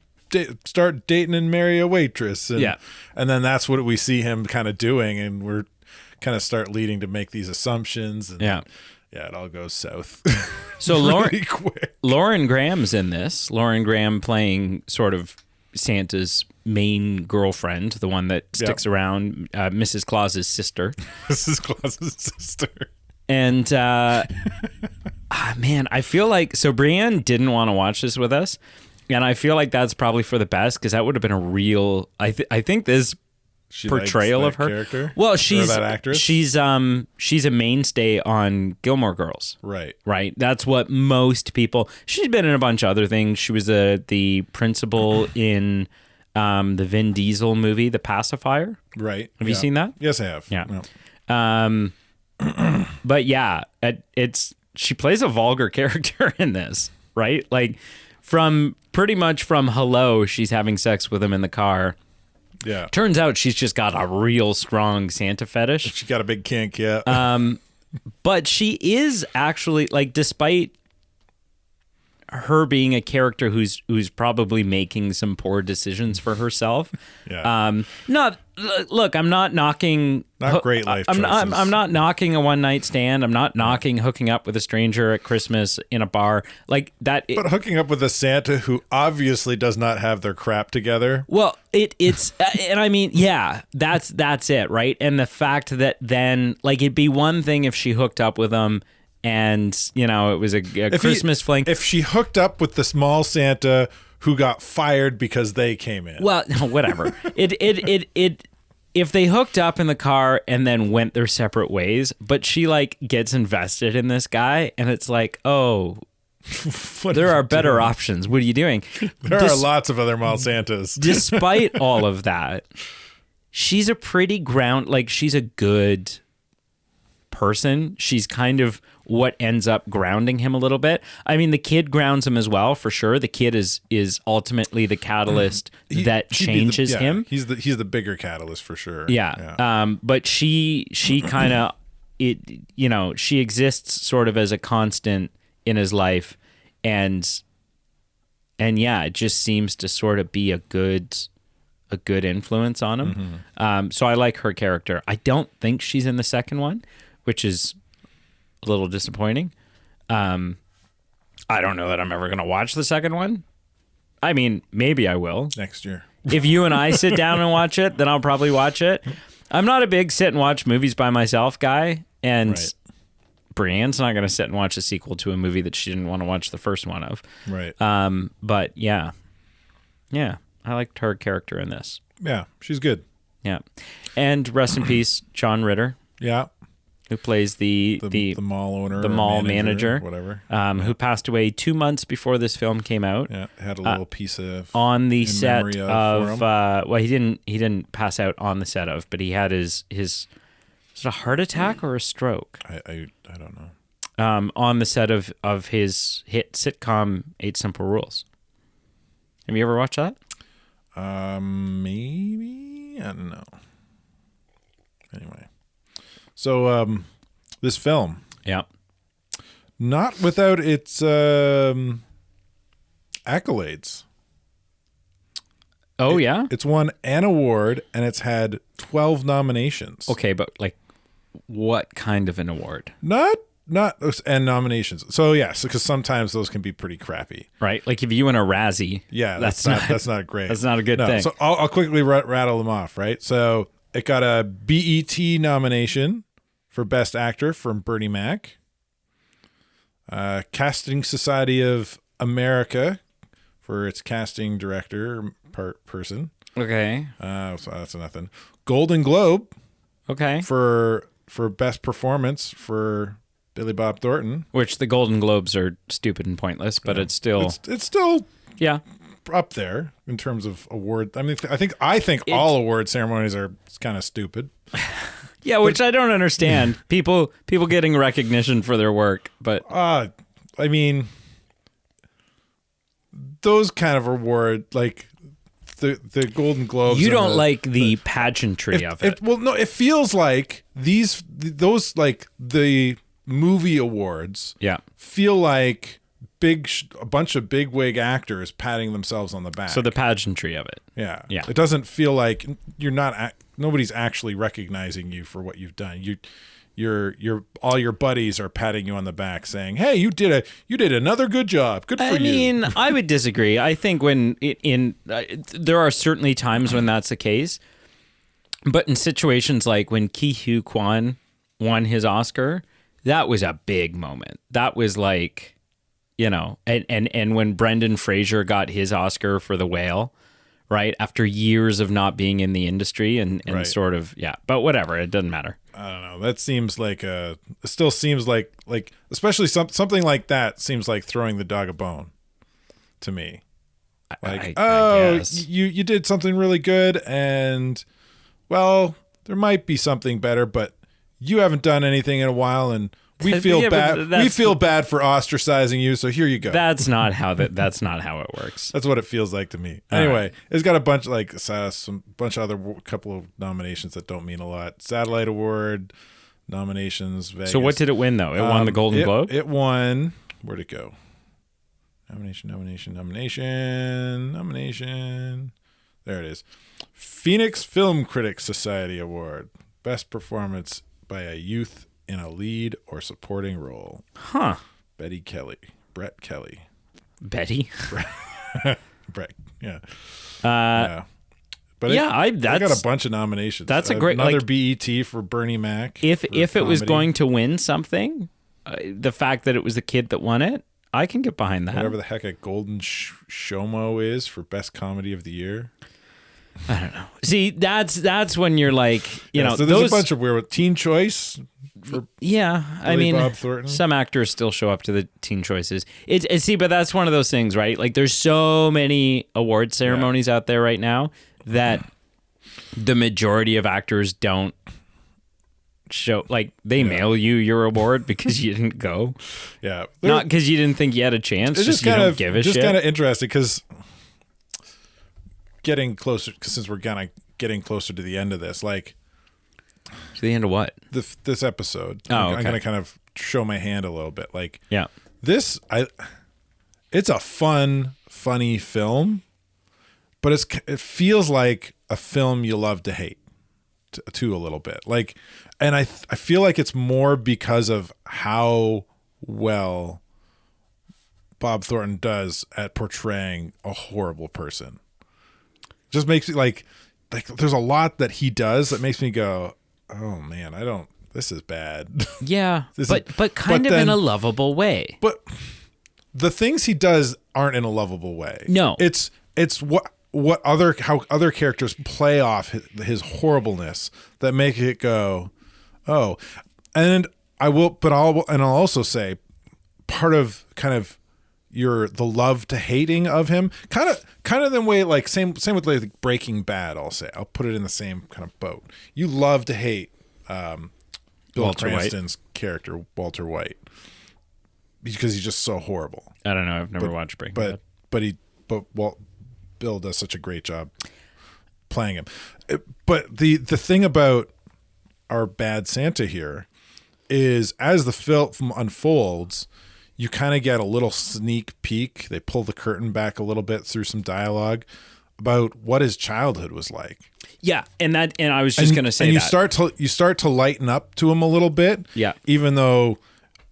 Speaker 1: start dating and marry a waitress. And, and then that's what we see him kind of doing, and we're kind of start leading to make these assumptions. And it all goes south.
Speaker 2: So
Speaker 1: really quick.
Speaker 2: Lauren Graham's in this. Lauren Graham playing sort of Santa's main girlfriend, the one that sticks around, Mrs. Claus's sister.
Speaker 1: Mrs. Claus's sister.
Speaker 2: And man, I feel like Brienne didn't want to watch this with us, and I feel like that's probably for the best, because that would have been a real. I think this portrayal of her
Speaker 1: character.
Speaker 2: Well,
Speaker 1: or that actress.
Speaker 2: she's a mainstay on Gilmore Girls. Right. That's what most people. She's been in a bunch of other things. She was the principal in the Vin Diesel movie, The Pacifier.
Speaker 1: Right.
Speaker 2: Have you seen that?
Speaker 1: Yes, I have.
Speaker 2: Yeah.
Speaker 1: No.
Speaker 2: But yeah, she plays a vulgar character in this, right? Like pretty much from hello, she's having sex with him in the car.
Speaker 1: Yeah.
Speaker 2: Turns out she's just got a real strong Santa fetish.
Speaker 1: She got a big kink, yeah.
Speaker 2: But she is actually, like, despite her being a character who's probably making some poor decisions for herself.
Speaker 1: Yeah.
Speaker 2: Look, I'm not knocking.
Speaker 1: Not great life choices.
Speaker 2: I'm not knocking a one night stand. I'm not knocking hooking up with a stranger at Christmas in a bar like that.
Speaker 1: But hooking up with a Santa who obviously does not have their crap together.
Speaker 2: Well, it's and I mean, yeah, that's it, right? And the fact that then, like, it'd be one thing if she hooked up with him and, you know, it was a Christmas fling.
Speaker 1: If she hooked up with the small Santa who got fired because they came in.
Speaker 2: Well, whatever. If they hooked up in the car and then went their separate ways, but she, like, gets invested in this guy, and it's like, oh, there are better options. What are you doing?
Speaker 1: There are lots of other mall Santas.
Speaker 2: Despite all of that, she's a pretty she's a good person. She's kind of what ends up grounding him a little bit. I mean, the kid grounds him as well, for sure. The kid is ultimately the catalyst that changes him.
Speaker 1: He's the bigger catalyst for sure.
Speaker 2: Yeah. But she kind of she exists sort of as a constant in his life, and yeah, it just seems to sort of be a good influence on him.
Speaker 1: Mm-hmm.
Speaker 2: So I like her character. I don't think she's in the second one, which is a little disappointing. I don't know that I'm ever going to watch the second one. I mean, maybe I will.
Speaker 1: Next year.
Speaker 2: If you and I sit down and watch it, then I'll probably watch it. I'm not a big sit and watch movies by myself guy, and
Speaker 1: Right.
Speaker 2: Brienne's not going to sit and watch a sequel to a movie that she didn't want to watch the first one of.
Speaker 1: Right.
Speaker 2: But yeah, I liked her character in this.
Speaker 1: Yeah, she's good.
Speaker 2: Yeah. And rest in peace, John Ritter,
Speaker 1: Yeah.
Speaker 2: who plays the
Speaker 1: mall owner,
Speaker 2: the
Speaker 1: or
Speaker 2: mall
Speaker 1: manager,
Speaker 2: manager,
Speaker 1: whatever.
Speaker 2: who passed away 2 months before this film came out.
Speaker 1: Yeah, had a little piece of
Speaker 2: On the
Speaker 1: in
Speaker 2: set
Speaker 1: memory
Speaker 2: of,
Speaker 1: for him.
Speaker 2: well, he didn't pass out on the set of, but he had his is it a heart attack or a stroke?
Speaker 1: I don't know.
Speaker 2: On the set of his hit sitcom 8 Simple Rules. Have you ever watched that?
Speaker 1: Maybe, I don't know. Anyway, so this film,
Speaker 2: Yeah.
Speaker 1: not without its accolades.
Speaker 2: Oh, yeah?
Speaker 1: It's won an award and it's had 12 nominations.
Speaker 2: Okay, but like what kind of an award?
Speaker 1: Not and nominations. So yes, because sometimes those can be pretty crappy.
Speaker 2: Right? Like if you win a Razzie.
Speaker 1: Yeah, that's not great.
Speaker 2: That's not a good
Speaker 1: No,
Speaker 2: thing.
Speaker 1: So I'll quickly rattle them off. Right. So it got a BET nomination for Best Actor from Bernie Mac. Casting Society of America for its casting director person.
Speaker 2: Okay.
Speaker 1: So that's nothing. Golden Globe
Speaker 2: Okay.
Speaker 1: for Best Performance for Billy Bob Thornton.
Speaker 2: Which the Golden Globes are stupid and pointless, but it's still
Speaker 1: It's still
Speaker 2: yeah.
Speaker 1: up there in terms of award. I mean, I think all award ceremonies are kind of stupid.
Speaker 2: Yeah, which I don't understand. People getting recognition for their work, but
Speaker 1: I mean, those kind of award, like the Golden Globes.
Speaker 2: you don't like the pageantry of it.
Speaker 1: Well, no, it feels like those like the movie awards.
Speaker 2: Yeah.
Speaker 1: Feel like a bunch of bigwig actors patting themselves on the back.
Speaker 2: So the pageantry of it.
Speaker 1: Yeah.
Speaker 2: Yeah.
Speaker 1: It doesn't feel like nobody's actually recognizing you for what you've done. Your all your buddies are patting you on the back saying, "Hey, you did another good job. Good for you."
Speaker 2: I mean, I would disagree. I think there are certainly times when that's the case, but in situations like when Ke Huy Quan won his Oscar, that was a big moment. That was like, and when Brendan Fraser got his Oscar for The Whale, right? After years of not being in the industry and
Speaker 1: Right.
Speaker 2: sort of, yeah, but whatever, it doesn't matter.
Speaker 1: I don't know. That seems like it still seems like especially something like that seems like throwing the dog a bone to me. Like,
Speaker 2: I guess.
Speaker 1: you did something really good, and well, there might be something better, but you haven't done anything in a while, and we feel
Speaker 2: Yeah, but
Speaker 1: bad.
Speaker 2: that's-
Speaker 1: We feel bad for ostracizing you, so here you go.
Speaker 2: That's not how it works.
Speaker 1: That's what it feels like to me.
Speaker 2: All
Speaker 1: Anyway,
Speaker 2: right.
Speaker 1: it's got a bunch bunch of other couple of nominations that don't mean a lot. Satellite Award nominations. Vegas.
Speaker 2: So what did it win though? It won the Golden Globe?
Speaker 1: It won. Where'd it go? Nomination. There it is. Phoenix Film Critics Society Award. Best Performance by a Youth in a Lead or Supporting Role.
Speaker 2: Huh.
Speaker 1: Brett Kelly.
Speaker 2: Betty?
Speaker 1: Brett, yeah.
Speaker 2: Uh,
Speaker 1: But
Speaker 2: yeah,
Speaker 1: I got
Speaker 2: that's
Speaker 1: a bunch of nominations.
Speaker 2: that's a great-
Speaker 1: another
Speaker 2: like-
Speaker 1: BET for Bernie Mac.
Speaker 2: if
Speaker 1: for
Speaker 2: it was
Speaker 1: comedy.
Speaker 2: going to win something, the fact that it was the kid that won it, I can get behind that.
Speaker 1: whatever the heck a Golden Shomo is for Best Comedy of the Year.
Speaker 2: I don't know. See, that's when you're like,
Speaker 1: So there's a bunch of weird Teen Choice for
Speaker 2: yeah. I
Speaker 1: Billy
Speaker 2: mean,
Speaker 1: Bob Thornton.
Speaker 2: some actors still show up to the teen choices. See, but that's one of those things, right? Like, there's so many award ceremonies out there right now that the majority of actors don't show. Like, they mail you your award because you didn't go,
Speaker 1: yeah.
Speaker 2: not because you didn't think you had a chance.
Speaker 1: It's
Speaker 2: Just you don't give a shit.
Speaker 1: kind of interesting because getting closer, since we're kind of getting closer to the end of this, like
Speaker 2: To the end of what?
Speaker 1: this episode.
Speaker 2: Oh,
Speaker 1: I'm
Speaker 2: okay.
Speaker 1: going to kind of show my hand a little bit. Like
Speaker 2: Yeah.
Speaker 1: this, it's a funny film, but it feels like a film you love to hate to a little bit. Like, and I feel like it's more because of how well Bob Thornton does at portraying a horrible person. Just makes me like there's a lot that he does that makes me go, oh man, this is bad.
Speaker 2: Yeah,
Speaker 1: This
Speaker 2: but
Speaker 1: is-
Speaker 2: kind
Speaker 1: but
Speaker 2: of in
Speaker 1: then-
Speaker 2: a lovable way.
Speaker 1: But the things he does aren't in a lovable way.
Speaker 2: No.
Speaker 1: It's what how other characters play off his horribleness that make it go, oh. And I'll also say part of kind of the love to hating of him, kind of the way, like same with like Breaking Bad. I'll put it in the same kind of boat. You love to hate Bill Cranston's character, Walter White, because he's just so horrible.
Speaker 2: I don't know. I've never watched Breaking Bad.
Speaker 1: But Bill does such a great job playing him. But the thing about our bad Santa here is, as the film unfolds, you kind of get a little sneak peek. They pull the curtain back a little bit through some dialogue about what his childhood was like.
Speaker 2: Yeah, and I was just going to say
Speaker 1: and
Speaker 2: that.
Speaker 1: You start to lighten up to him a little bit.
Speaker 2: Yeah.
Speaker 1: Even though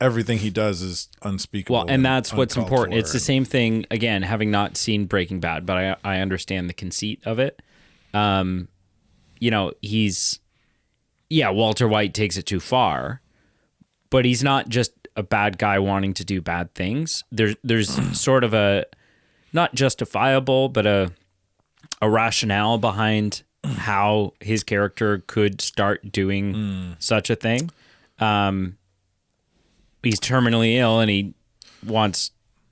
Speaker 1: everything he does is unspeakable.
Speaker 2: Well, and that's what's important.
Speaker 1: For.
Speaker 2: It's the same thing, again, having not seen Breaking Bad, but I understand the conceit of it. Walter White takes it too far, but he's not just a bad guy wanting to do bad things. There's sort of a, not justifiable, but a rationale behind how his character could start doing such a thing. He's terminally ill and he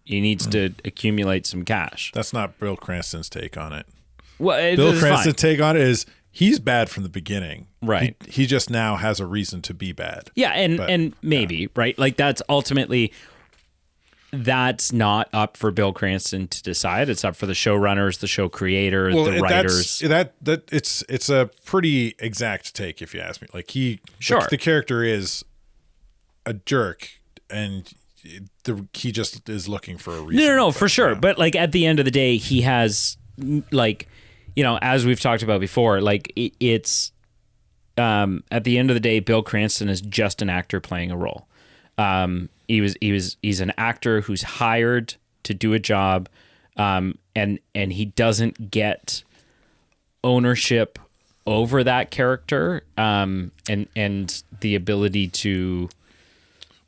Speaker 2: needs to accumulate some cash.
Speaker 1: That's not Bill Cranston's take on it.
Speaker 2: Well,
Speaker 1: Bill Cranston's take on it is he's bad from the beginning.
Speaker 2: Right.
Speaker 1: He just now has a reason to be bad.
Speaker 2: Yeah, and maybe, right? Like that's ultimately, that's not up for Bill Cranston to decide. It's up for the showrunners, the show creator, the writers.
Speaker 1: It's a pretty exact take, if you ask me. Like the character is a jerk, and he just is looking for a reason.
Speaker 2: No, for sure. But like at the end of the day, he has, like, as we've talked about before, like it's at the end of the day, Bill Cranston is just an actor playing a role. He's an actor who's hired to do a job, and he doesn't get ownership over that character, and the ability to.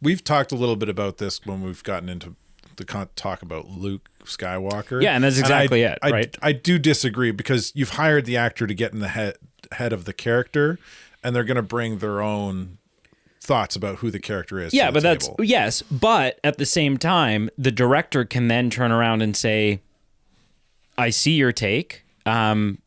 Speaker 1: We've talked a little bit about this when we've gotten into the talk about Luke Skywalker.
Speaker 2: Yeah, and that's exactly it, right?
Speaker 1: I do disagree, because you've hired the actor to get in the head of the character, and they're going to bring their own thoughts about who the character is.
Speaker 2: Yeah, but yes, but at the same time, the director can then turn around and say, "I see your take. Play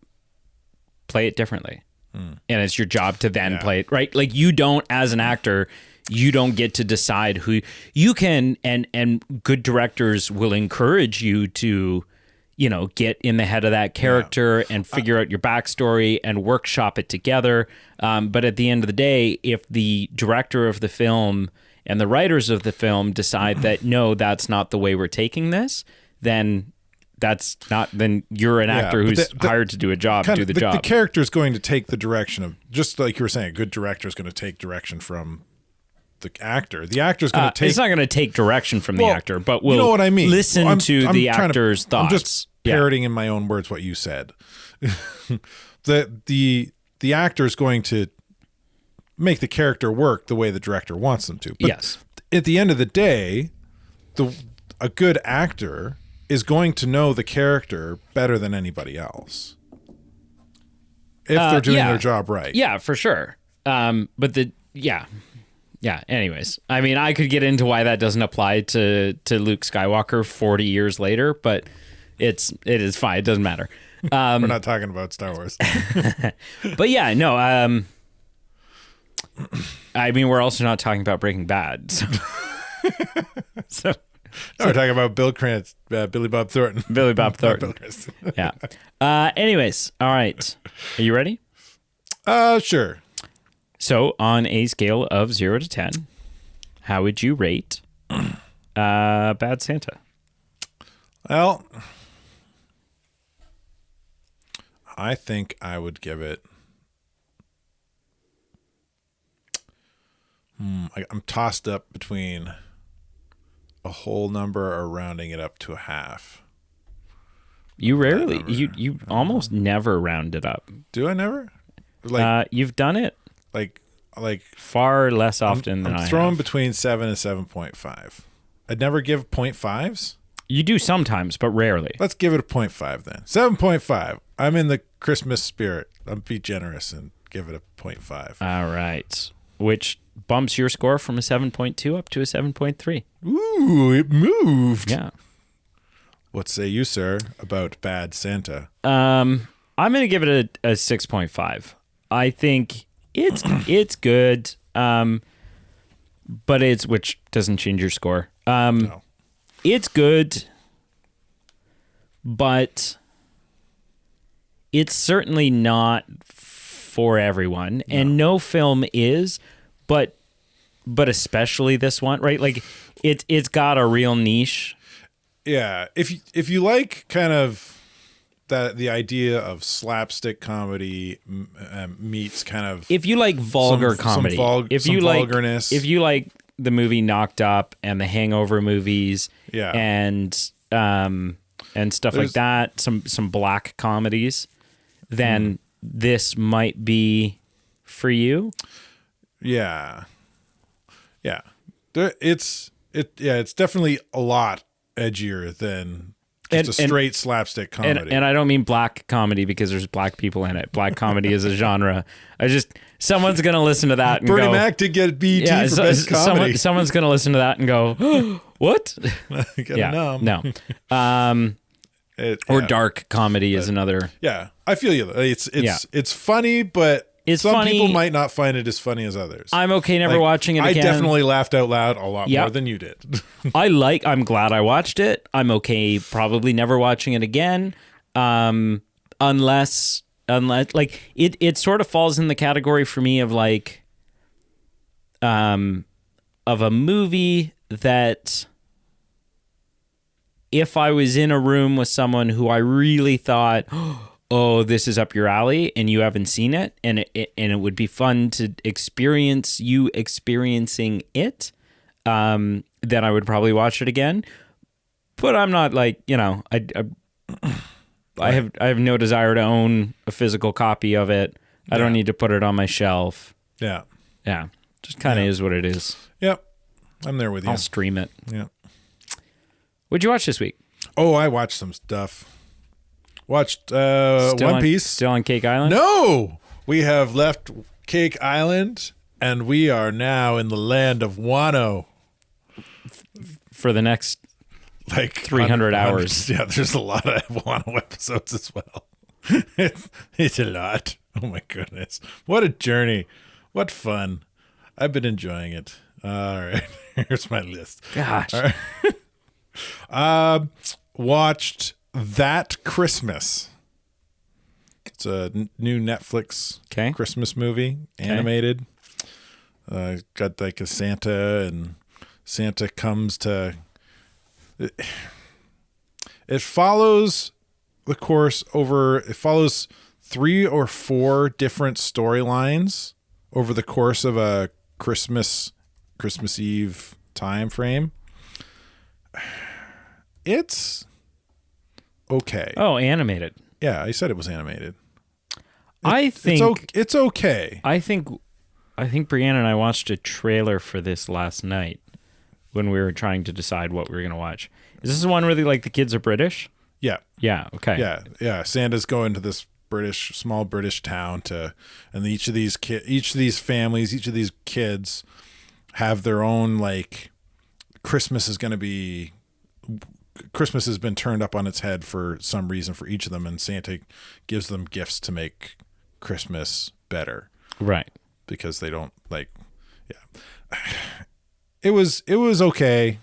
Speaker 2: it differently," and it's your job to then play it right. Like you don't, as an actor. You don't get to decide who you can, and good directors will encourage you to, get in the head of that character and figure out your backstory and workshop it together. But at the end of the day, if the director of the film and the writers of the film decide that, no, that's not the way we're taking this, then then you're an actor who's hired to do a job, do the job.
Speaker 1: The character is going to take the direction of, just like you were saying, a good director is going to take direction from the actor. The actor's going to take.
Speaker 2: It's not going to take direction from the actor, but will,
Speaker 1: you know what I mean.
Speaker 2: Listen to the actor's thoughts.
Speaker 1: I'm just parroting in my own words what you said. the actor's going to make the character work the way the director wants them to. But
Speaker 2: yes.
Speaker 1: At the end of the day, a good actor is going to know the character better than anybody else if they're doing their job right.
Speaker 2: Yeah, for sure. Yeah. Anyways, I mean, I could get into why that doesn't apply to Luke Skywalker 40 years later, but it is fine. It doesn't matter.
Speaker 1: We're not talking about Star Wars.
Speaker 2: But yeah, no. I mean, we're also not talking about Breaking Bad. So
Speaker 1: no, we're talking about Billy Bob Thornton.
Speaker 2: Billy Bob Thornton. Yeah. Anyways, all right. Are you ready?
Speaker 1: Sure.
Speaker 2: So, on a scale of 0 to 10, how would you rate Bad Santa?
Speaker 1: Well, I think I would give it. I'm tossed up between a whole number or rounding it up to a half.
Speaker 2: You rarely, you almost never round it up.
Speaker 1: Do I never?
Speaker 2: You've done it.
Speaker 1: Like
Speaker 2: far less often than I have.
Speaker 1: I'm thrown between 7 and 7.5. I'd never give 0.5s.
Speaker 2: You do sometimes, but rarely.
Speaker 1: Let's give it a 0.5 then. 7.5. I'm in the Christmas spirit. I'm be generous and give it a 0.5.
Speaker 2: All right. Which bumps your score from a 7.2 up to a 7.3.
Speaker 1: Ooh, it moved.
Speaker 2: Yeah.
Speaker 1: What say you, sir, about Bad Santa?
Speaker 2: I'm going to give it a 6.5. I think it's good, but which doesn't change your score.
Speaker 1: No.
Speaker 2: It's good, but it's certainly not for everyone, and no film is, but especially this one, right? Like it's got a real niche.
Speaker 1: Yeah, if you like kind of the idea of slapstick comedy meets kind of,
Speaker 2: if you like vulgar comedy, if you like
Speaker 1: vulgarness,
Speaker 2: if you like the movie Knocked Up and the Hangover movies,
Speaker 1: yeah,
Speaker 2: and stuff like that, some black comedies, then this might be for you.
Speaker 1: Yeah. It's definitely a lot edgier than just a straight slapstick comedy.
Speaker 2: And I don't mean black comedy because there's black people in it. Black comedy is a genre. Someone's going to listen to that and
Speaker 1: Bernie
Speaker 2: go...
Speaker 1: Mac did get BET for best comedy.
Speaker 2: Someone's going to listen to that and go, what? No. Or dark comedy is another...
Speaker 1: Yeah, I feel you. It's funny, but some people might not find it as funny as others.
Speaker 2: I'm okay never watching it again.
Speaker 1: I definitely laughed out loud a lot more than you did.
Speaker 2: I'm glad I watched it. I'm okay probably never watching it again. Unless like it sort of falls in the category for me of like of a movie that if I was in a room with someone who I really thought, oh, this is up your alley, and you haven't seen it, and it would be fun to experience you experiencing it, then I would probably watch it again. But I'm not like, I have no desire to own a physical copy of it. I don't need to put it on my shelf.
Speaker 1: Yeah.
Speaker 2: Yeah. Just kind of is what it is.
Speaker 1: Yep. I'm there with you.
Speaker 2: I'll stream it.
Speaker 1: Yeah.
Speaker 2: What'd you watch this week?
Speaker 1: Oh, I watched some stuff. Watched One Piece.
Speaker 2: Still on Cake Island?
Speaker 1: No! We have left Cake Island, and we are now in the land of Wano.
Speaker 2: For the next 300 hours.
Speaker 1: Yeah, there's a lot of Wano episodes as well. It's a lot. Oh my goodness. What a journey. What fun. I've been enjoying it. All right. Here's my list.
Speaker 2: Gosh.
Speaker 1: All right. Watched That Christmas. It's a new Netflix Christmas movie, animated. Got like a Santa, and Santa comes to... It follows the course over... It follows 3 or 4 different storylines over the course of a Christmas Eve time frame. It's okay.
Speaker 2: Oh, animated.
Speaker 1: Yeah, I said it was animated.
Speaker 2: I think
Speaker 1: it's okay.
Speaker 2: I think Brianna and I watched a trailer for this last night when we were trying to decide what we were going to watch. Is this the one where the kids are British?
Speaker 1: Yeah.
Speaker 2: Yeah. Okay.
Speaker 1: Yeah. Santa's going to this small British town and each of these families, each of these kids have their own Christmas has been turned up on its head for some reason for each of them, and Santa gives them gifts to make Christmas better.
Speaker 2: Right.
Speaker 1: Because they don't It was okay.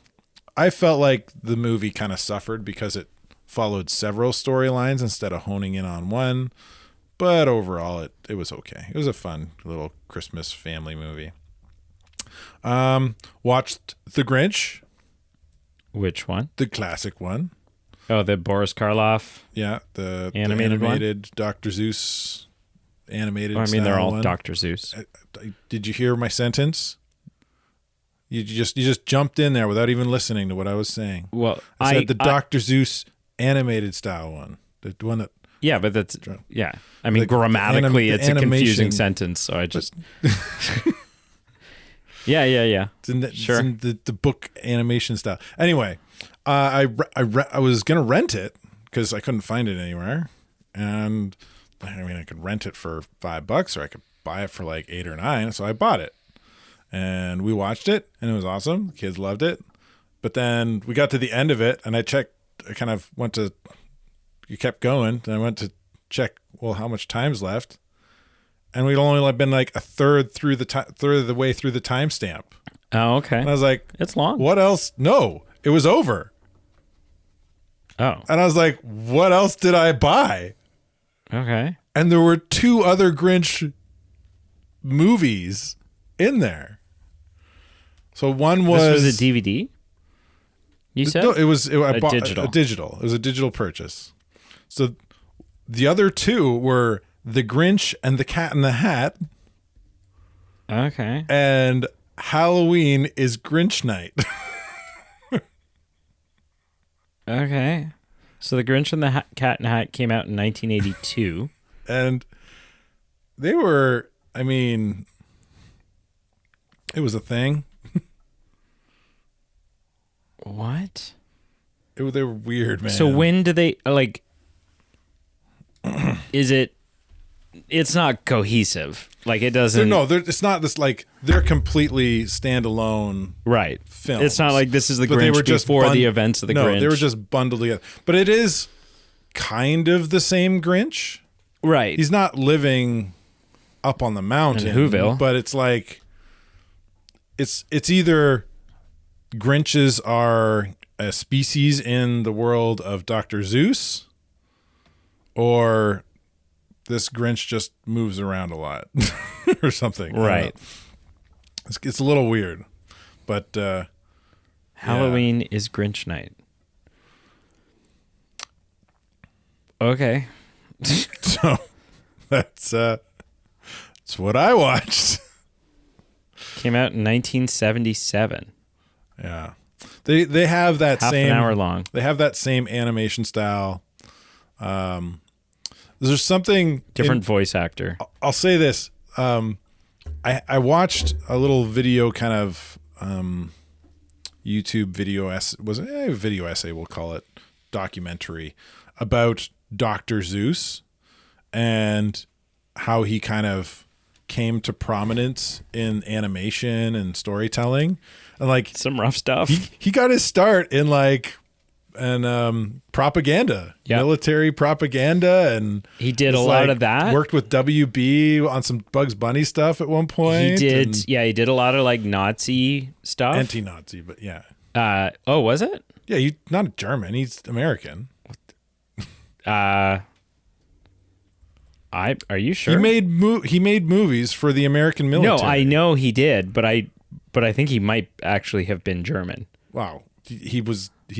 Speaker 1: I felt like the movie kind of suffered because it followed several storylines instead of honing in on one. But overall, it was okay. It was a fun little Christmas family movie. Watched The Grinch.
Speaker 2: Which one?
Speaker 1: The classic one.
Speaker 2: Oh, the Boris Karloff.
Speaker 1: Yeah, the
Speaker 2: animated
Speaker 1: Dr. Seuss animated.
Speaker 2: Oh, I mean, they're all
Speaker 1: one.
Speaker 2: Dr. Seuss.
Speaker 1: Did you hear my sentence? You just jumped in there without even listening to what I was saying.
Speaker 2: Well,
Speaker 1: I said the Dr. Seuss animated style one, the one that.
Speaker 2: Yeah, but that's I mean, grammatically, it's a confusing sentence, so I just. Yeah.
Speaker 1: It's in the book animation style. Anyway, I was gonna rent it because I couldn't find it anywhere, and I mean I could rent it for $5 or I could buy it for like 8 or 9. So I bought it, and we watched it, and it was awesome. The kids loved it, but then we got to the end of it, and I checked. I kind of went to. You kept going, and I went to check. Well, how much time's left? And we'd only been like a third of the way through the timestamp.
Speaker 2: Oh, okay.
Speaker 1: And I was like,
Speaker 2: it's long.
Speaker 1: What else? No, it was over.
Speaker 2: Oh.
Speaker 1: And I was like, what else did I buy?
Speaker 2: Okay.
Speaker 1: And there were 2 other Grinch movies in there. So one was...
Speaker 2: This was a DVD? You said?
Speaker 1: No, it was... I bought
Speaker 2: digital.
Speaker 1: A digital. It was a digital purchase. So the other 2 were The Grinch and the Cat in the Hat.
Speaker 2: Okay.
Speaker 1: And Halloween is Grinch Night.
Speaker 2: Okay. So The Grinch and the Cat in the Hat came out in 1982.
Speaker 1: And they were, I mean, it was a thing.
Speaker 2: What?
Speaker 1: They were weird, man.
Speaker 2: So when do they, like, is it, it's not cohesive. Like, it doesn't.
Speaker 1: It's not this, like, they're completely standalone.
Speaker 2: Right.
Speaker 1: Films.
Speaker 2: It's not like this is the
Speaker 1: But they
Speaker 2: Grinch
Speaker 1: were just
Speaker 2: before the events of the Grinch.
Speaker 1: No, they were just bundled together. But it is kind of the same Grinch.
Speaker 2: Right.
Speaker 1: He's not living up on the mountain.
Speaker 2: In Whoville.
Speaker 1: But it's like, it's either Grinches are a species in the world of Dr. Seuss, or this Grinch just moves around a lot or something.
Speaker 2: Right.
Speaker 1: It's a little weird, but
Speaker 2: Halloween is Grinch night. Okay.
Speaker 1: So that's what I watched.
Speaker 2: Came out in 1977.
Speaker 1: Yeah. They have that
Speaker 2: Half
Speaker 1: same
Speaker 2: an hour long.
Speaker 1: They have that same animation style. There's something
Speaker 2: Different voice actor.
Speaker 1: I'll say this. I watched a little video kind of YouTube video was a video essay, we'll call it, documentary about Dr. Seuss and how he kind of came to prominence in animation and storytelling. And like
Speaker 2: some rough stuff.
Speaker 1: He got his start in propaganda, military propaganda, and
Speaker 2: he did a lot of that.
Speaker 1: Worked with WB on some Bugs Bunny stuff at one point.
Speaker 2: He did, he did a lot of like Nazi stuff,
Speaker 1: anti-Nazi, but yeah.
Speaker 2: Oh, was it?
Speaker 1: Yeah, he's not German; he's American.
Speaker 2: Are you sure?
Speaker 1: He made movies for the American military.
Speaker 2: No, I know he did, but I think he might actually have been German.
Speaker 1: Wow, he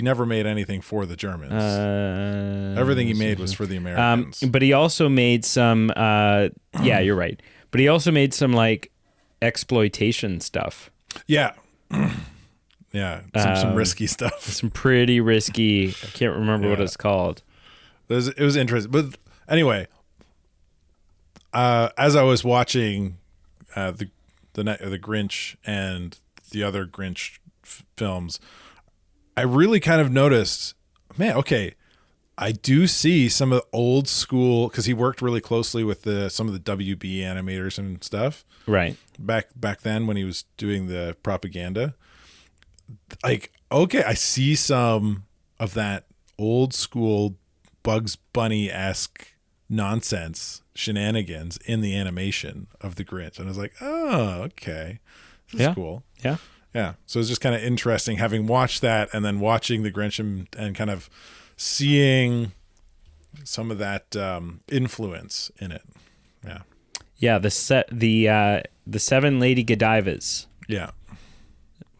Speaker 1: never made anything for the Germans. Everything he made was for the Americans.
Speaker 2: But he also made some. Yeah, you're right. But he also made some like exploitation stuff.
Speaker 1: Yeah, yeah, some risky stuff.
Speaker 2: Some pretty risky. I can't remember what it's called.
Speaker 1: It was interesting, but anyway, as I was watching the Grinch and the other Grinch films, I really kind of noticed, man, okay, I do see some of the old school, because he worked really closely with some of the WB animators and stuff.
Speaker 2: Right.
Speaker 1: Back then when he was doing the propaganda. Like, okay, I see some of that old school Bugs Bunny-esque nonsense shenanigans in the animation of the Grinch. And I was like, oh, okay. This is cool.
Speaker 2: Yeah.
Speaker 1: Yeah. So it's just kind of interesting having watched that and then watching the Grinch and kind of seeing some of that influence in it. Yeah.
Speaker 2: Yeah. The Seven Lady Godivas.
Speaker 1: Yeah.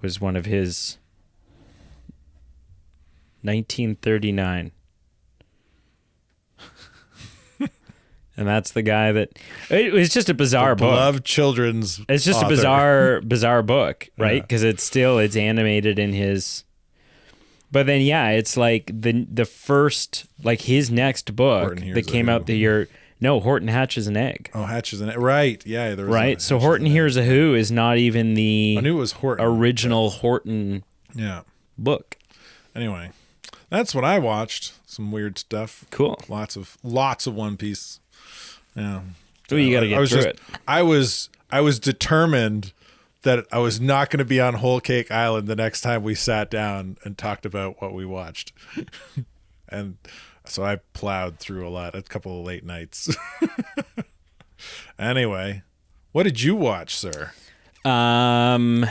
Speaker 2: Was one of his 1939. And that's the guy that it was just a bizarre book.
Speaker 1: Beloved children's.
Speaker 2: It's just
Speaker 1: author.
Speaker 2: a bizarre book, right? Because it's animated in his. But then, yeah, it's like the first, like his next book that came out the year. No, Horton Hatches an Egg.
Speaker 1: Oh, Hatches an Egg. Right. Yeah. There was
Speaker 2: right. So Horton Hears a Who is not even the
Speaker 1: I knew it was Horton.
Speaker 2: original Horton
Speaker 1: book.
Speaker 2: Anyway.
Speaker 1: That's what I watched. Some weird stuff.
Speaker 2: Cool.
Speaker 1: Lots of One Piece. Yeah.
Speaker 2: So you got to get through it.
Speaker 1: I was determined that I was not going to be on Whole Cake Island the next time we sat down and talked about what we watched. And so I plowed through a couple of late nights. Anyway, what did you watch, sir?
Speaker 2: The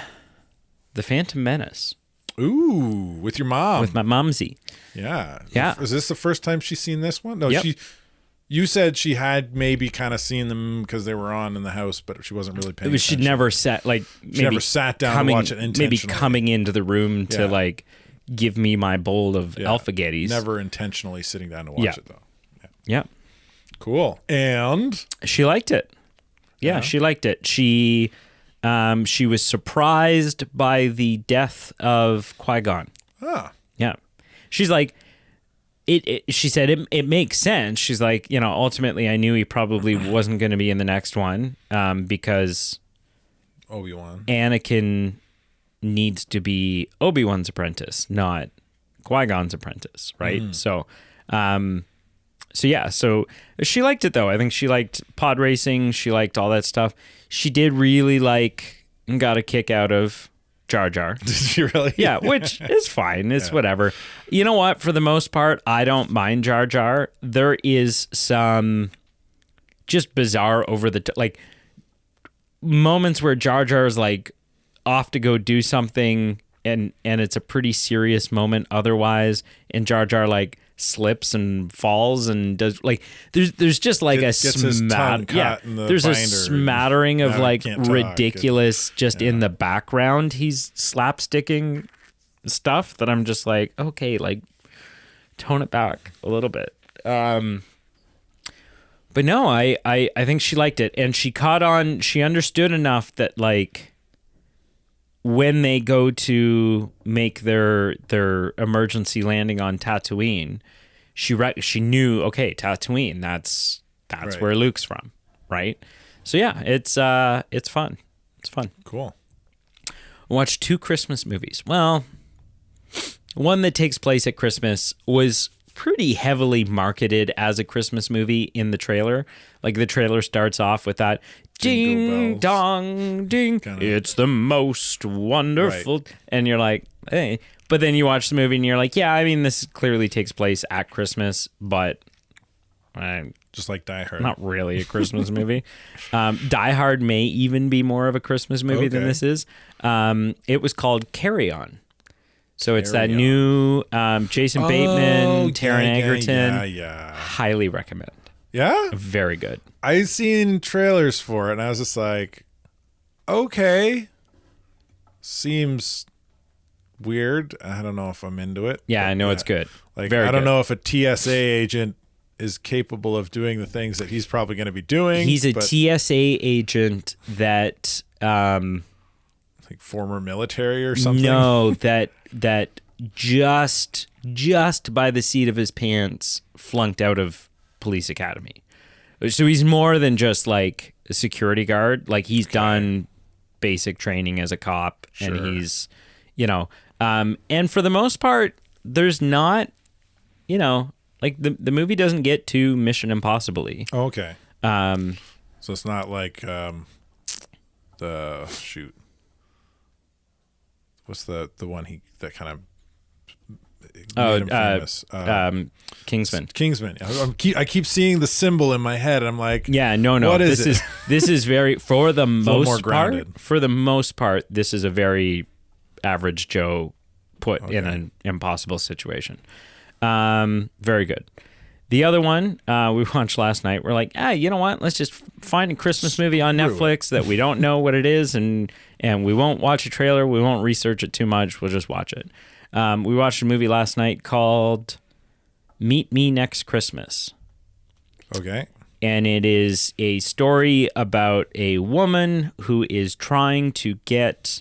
Speaker 2: Phantom Menace.
Speaker 1: Ooh, with your mom.
Speaker 2: With my momsy.
Speaker 1: Yeah.
Speaker 2: Yeah.
Speaker 1: Is this the first time she's seen this one? No,
Speaker 2: yep.
Speaker 1: You said she had maybe kind of seen them because they were on in the house, but she wasn't really paying attention.
Speaker 2: She never sat
Speaker 1: down to watch it intentionally.
Speaker 2: Maybe coming into the room to like give me my bowl of alphagettis.
Speaker 1: Never intentionally sitting down to watch it though.
Speaker 2: Yeah.
Speaker 1: Cool. And
Speaker 2: she liked it. Yeah, she liked it. She was surprised by the death of Qui-Gon.
Speaker 1: Ah.
Speaker 2: Yeah. She's like, she said it makes sense. She's like, ultimately I knew he probably wasn't going to be in the next one because
Speaker 1: Obi-Wan.
Speaker 2: Anakin needs to be Obi-Wan's apprentice, not Qui-Gon's apprentice, right? So she liked it though. I think she liked pod racing. She liked all that stuff. She did really like and got a kick out of Jar Jar.
Speaker 1: Did she really?
Speaker 2: Yeah, which is fine. It's whatever. You know what? For the most part, I don't mind Jar Jar. There is some just bizarre like moments where Jar Jar is like off to go do something and it's a pretty serious moment otherwise, and Jar Jar like slips and falls and does like there's just like there's a smattering of like ridiculous in the background. He's slapsticking stuff that I'm just like, okay, like tone it back a little bit. But no, I think she liked it, and she caught on. She understood enough that like when they go to make their emergency landing on Tatooine, she knew, okay, Tatooine, that's right. Where Luke's from, right? So yeah, it's fun. It's fun.
Speaker 1: Cool.
Speaker 2: Watched 2 Christmas movies. Well, one that takes place at Christmas was pretty heavily marketed as a Christmas movie in the trailer. Like the trailer starts off with that ding dong ding. It's the most wonderful. Right. And you're like, hey. But then you watch the movie and you're like, yeah, I mean, this clearly takes place at Christmas, but
Speaker 1: just like Die Hard.
Speaker 2: Not really a Christmas movie. Die Hard may even be more of a Christmas movie than this is. It was called Carry On. So it's that new Jason Bateman, Taron Egerton.
Speaker 1: Yeah.
Speaker 2: Highly recommend.
Speaker 1: Yeah?
Speaker 2: Very good.
Speaker 1: I've seen trailers for it, and I was just like, okay. Seems weird. I don't know if I'm into it.
Speaker 2: Yeah, I know it's good.
Speaker 1: Like,
Speaker 2: Very
Speaker 1: I don't
Speaker 2: good.
Speaker 1: know if a TSA agent is capable of doing the things that he's probably going to be doing.
Speaker 2: He's a TSA agent that...
Speaker 1: like former military or something?
Speaker 2: No, that just by the seat of his pants flunked out of police academy. So he's more than just like a security guard. Like he's done basic training as a cop, and he's, and for the most part, there's not, like the movie doesn't get too Mission Impossible-y.
Speaker 1: Oh, okay. So it's not like what's the one that kind of made him famous?
Speaker 2: Kingsman.
Speaker 1: Kingsman. I keep seeing the symbol in my head, and I'm like,
Speaker 2: yeah, no.
Speaker 1: What
Speaker 2: this is this is very for the most
Speaker 1: part.
Speaker 2: For the most part, this is a very average Joe put in an impossible situation. Very good. The other one we watched last night, we're like, you know what? Let's just find a Christmas movie on Netflix that we don't know what it is, and we won't watch a trailer. We won't research it too much. We'll just watch it. We watched a movie last night called Meet Me Next Christmas.
Speaker 1: Okay.
Speaker 2: And it is a story about a woman who is trying to get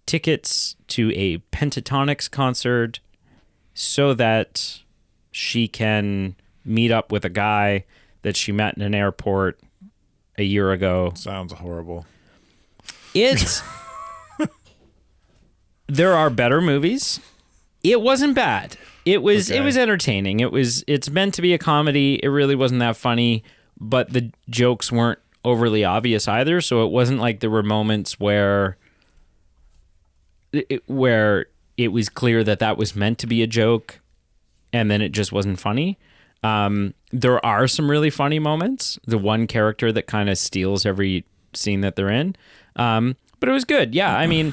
Speaker 2: tickets to a Pentatonix concert so that she can meet up with a guy that she met in an airport a year ago.
Speaker 1: Sounds horrible.
Speaker 2: There are better movies. It wasn't bad. It was
Speaker 1: Okay.
Speaker 2: it was entertaining. It's meant to be a comedy. It really wasn't that funny, but the jokes weren't overly obvious either. So it wasn't like there were moments where it was clear that was meant to be a joke, and then it just wasn't funny. There are some really funny moments. The one character that kind of steals every scene that they're in, but it was good. Yeah, I mean,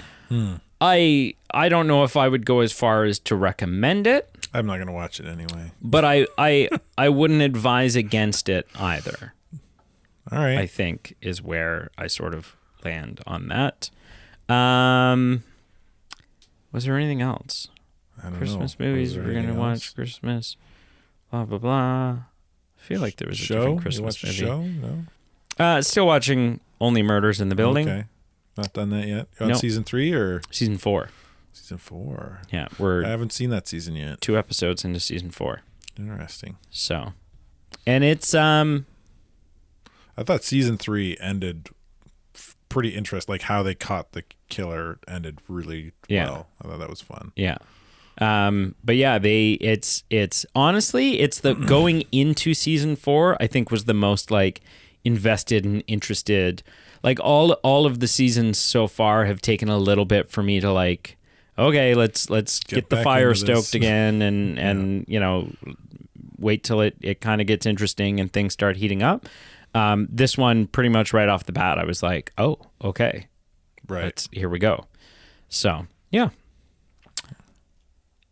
Speaker 2: I don't know if I would go as far as to recommend it.
Speaker 1: I'm not going to watch it anyway.
Speaker 2: But I wouldn't advise against it either.
Speaker 1: All right.
Speaker 2: I think is where I sort of land on that. Was there anything else?
Speaker 1: I don't
Speaker 2: Christmas
Speaker 1: know.
Speaker 2: movies
Speaker 1: Was there
Speaker 2: we're gonna
Speaker 1: anything
Speaker 2: watch.
Speaker 1: else?
Speaker 2: Christmas, blah blah blah. I feel like there was a
Speaker 1: Show?
Speaker 2: different
Speaker 1: You
Speaker 2: Christmas
Speaker 1: watched a
Speaker 2: movie.
Speaker 1: show? No.
Speaker 2: Still watching Only Murders in the Building.
Speaker 1: Okay. Not done that yet. You on
Speaker 2: Nope.
Speaker 1: season 3 or
Speaker 2: Season 4.
Speaker 1: season 4?
Speaker 2: Yeah,
Speaker 1: I
Speaker 2: we're
Speaker 1: haven't seen that season yet.
Speaker 2: 2 episodes into season 4.
Speaker 1: Interesting.
Speaker 2: So, and it's
Speaker 1: I thought season 3 ended pretty interesting. Like how they caught the killer ended really well. I thought that was fun.
Speaker 2: yeah. But yeah, it's honestly, it's the going into season 4, I think was the most like invested and interested. Like all of the seasons so far have taken a little bit for me to like, okay, let's get the
Speaker 1: back
Speaker 2: fire
Speaker 1: into this.
Speaker 2: stoked again and you know, wait till it kind of gets interesting and things start heating up. This one pretty much right off the bat, I was like, oh, okay.
Speaker 1: Right.
Speaker 2: Here we go. So, yeah.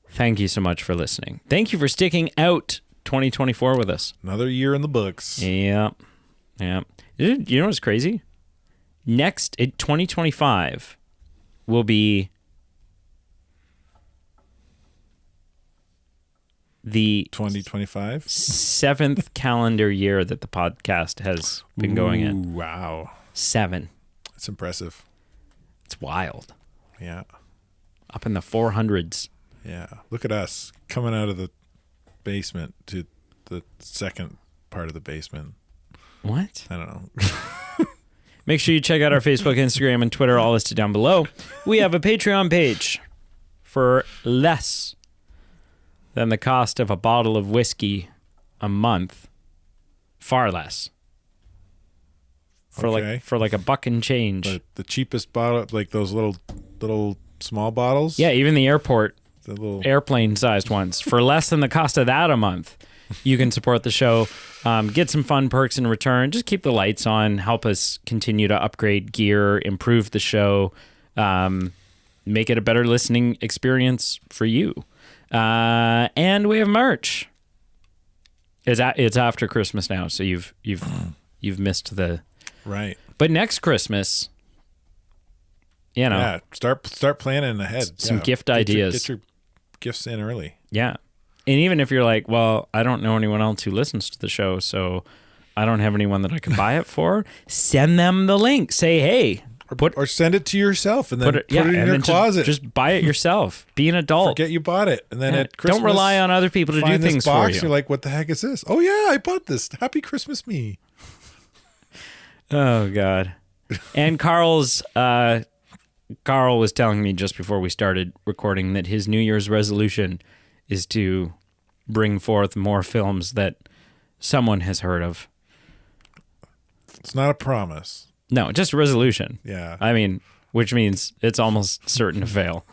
Speaker 2: Thank you so much for listening. Thank you for sticking out 2024 with us.
Speaker 1: Another year in the books.
Speaker 2: Yeah. Yeah. You know what's crazy? Next, 2025 will be the
Speaker 1: 2025.
Speaker 2: 7th calendar year that the podcast has been going in.
Speaker 1: Wow.
Speaker 2: 7.
Speaker 1: That's impressive.
Speaker 2: It's wild.
Speaker 1: Yeah.
Speaker 2: Up in the 400s.
Speaker 1: Yeah. Look at us coming out of the basement to the second part of the basement.
Speaker 2: What?
Speaker 1: I don't know.
Speaker 2: Make sure you check out our Facebook, Instagram, and Twitter, all listed down below. We have a Patreon page for less than the cost of a bottle of whiskey a month. Far less. For
Speaker 1: Okay.
Speaker 2: like a buck and change.
Speaker 1: The cheapest bottle, like those little small bottles.
Speaker 2: Yeah, even the airport
Speaker 1: The little.
Speaker 2: airplane-sized ones. For less than the cost of that a month, you can support the show, get some fun perks in return, just keep the lights on, help us continue to upgrade gear, improve the show, make it a better listening experience for you. And we have merch. It's after Christmas now, so you've missed the
Speaker 1: Right.
Speaker 2: But next Christmas, you know,
Speaker 1: Yeah. Start planning ahead.
Speaker 2: Some
Speaker 1: Yeah.
Speaker 2: gift
Speaker 1: Get
Speaker 2: ideas.
Speaker 1: your gifts in early.
Speaker 2: yeah. And even if you're like, well, I don't know anyone else who listens to the show, so I don't have anyone that I can buy it for, send them the link. Say, hey,
Speaker 1: Or send it to yourself and then put it in
Speaker 2: and
Speaker 1: your
Speaker 2: then
Speaker 1: closet.
Speaker 2: Just buy it yourself. Be an adult.
Speaker 1: Forget you bought it, and then
Speaker 2: Yeah.
Speaker 1: at Christmas,
Speaker 2: Don't rely on other people to do
Speaker 1: find this
Speaker 2: things
Speaker 1: box,
Speaker 2: for you.
Speaker 1: You're like, what the heck is this? Oh yeah, I bought this. Happy Christmas, me.
Speaker 2: Oh God. And Carl was telling me just before we started recording that his New Year's resolution is to bring forth more films that someone has heard of.
Speaker 1: It's not a promise.
Speaker 2: No, just a resolution.
Speaker 1: Yeah.
Speaker 2: I mean, which means it's almost certain to fail.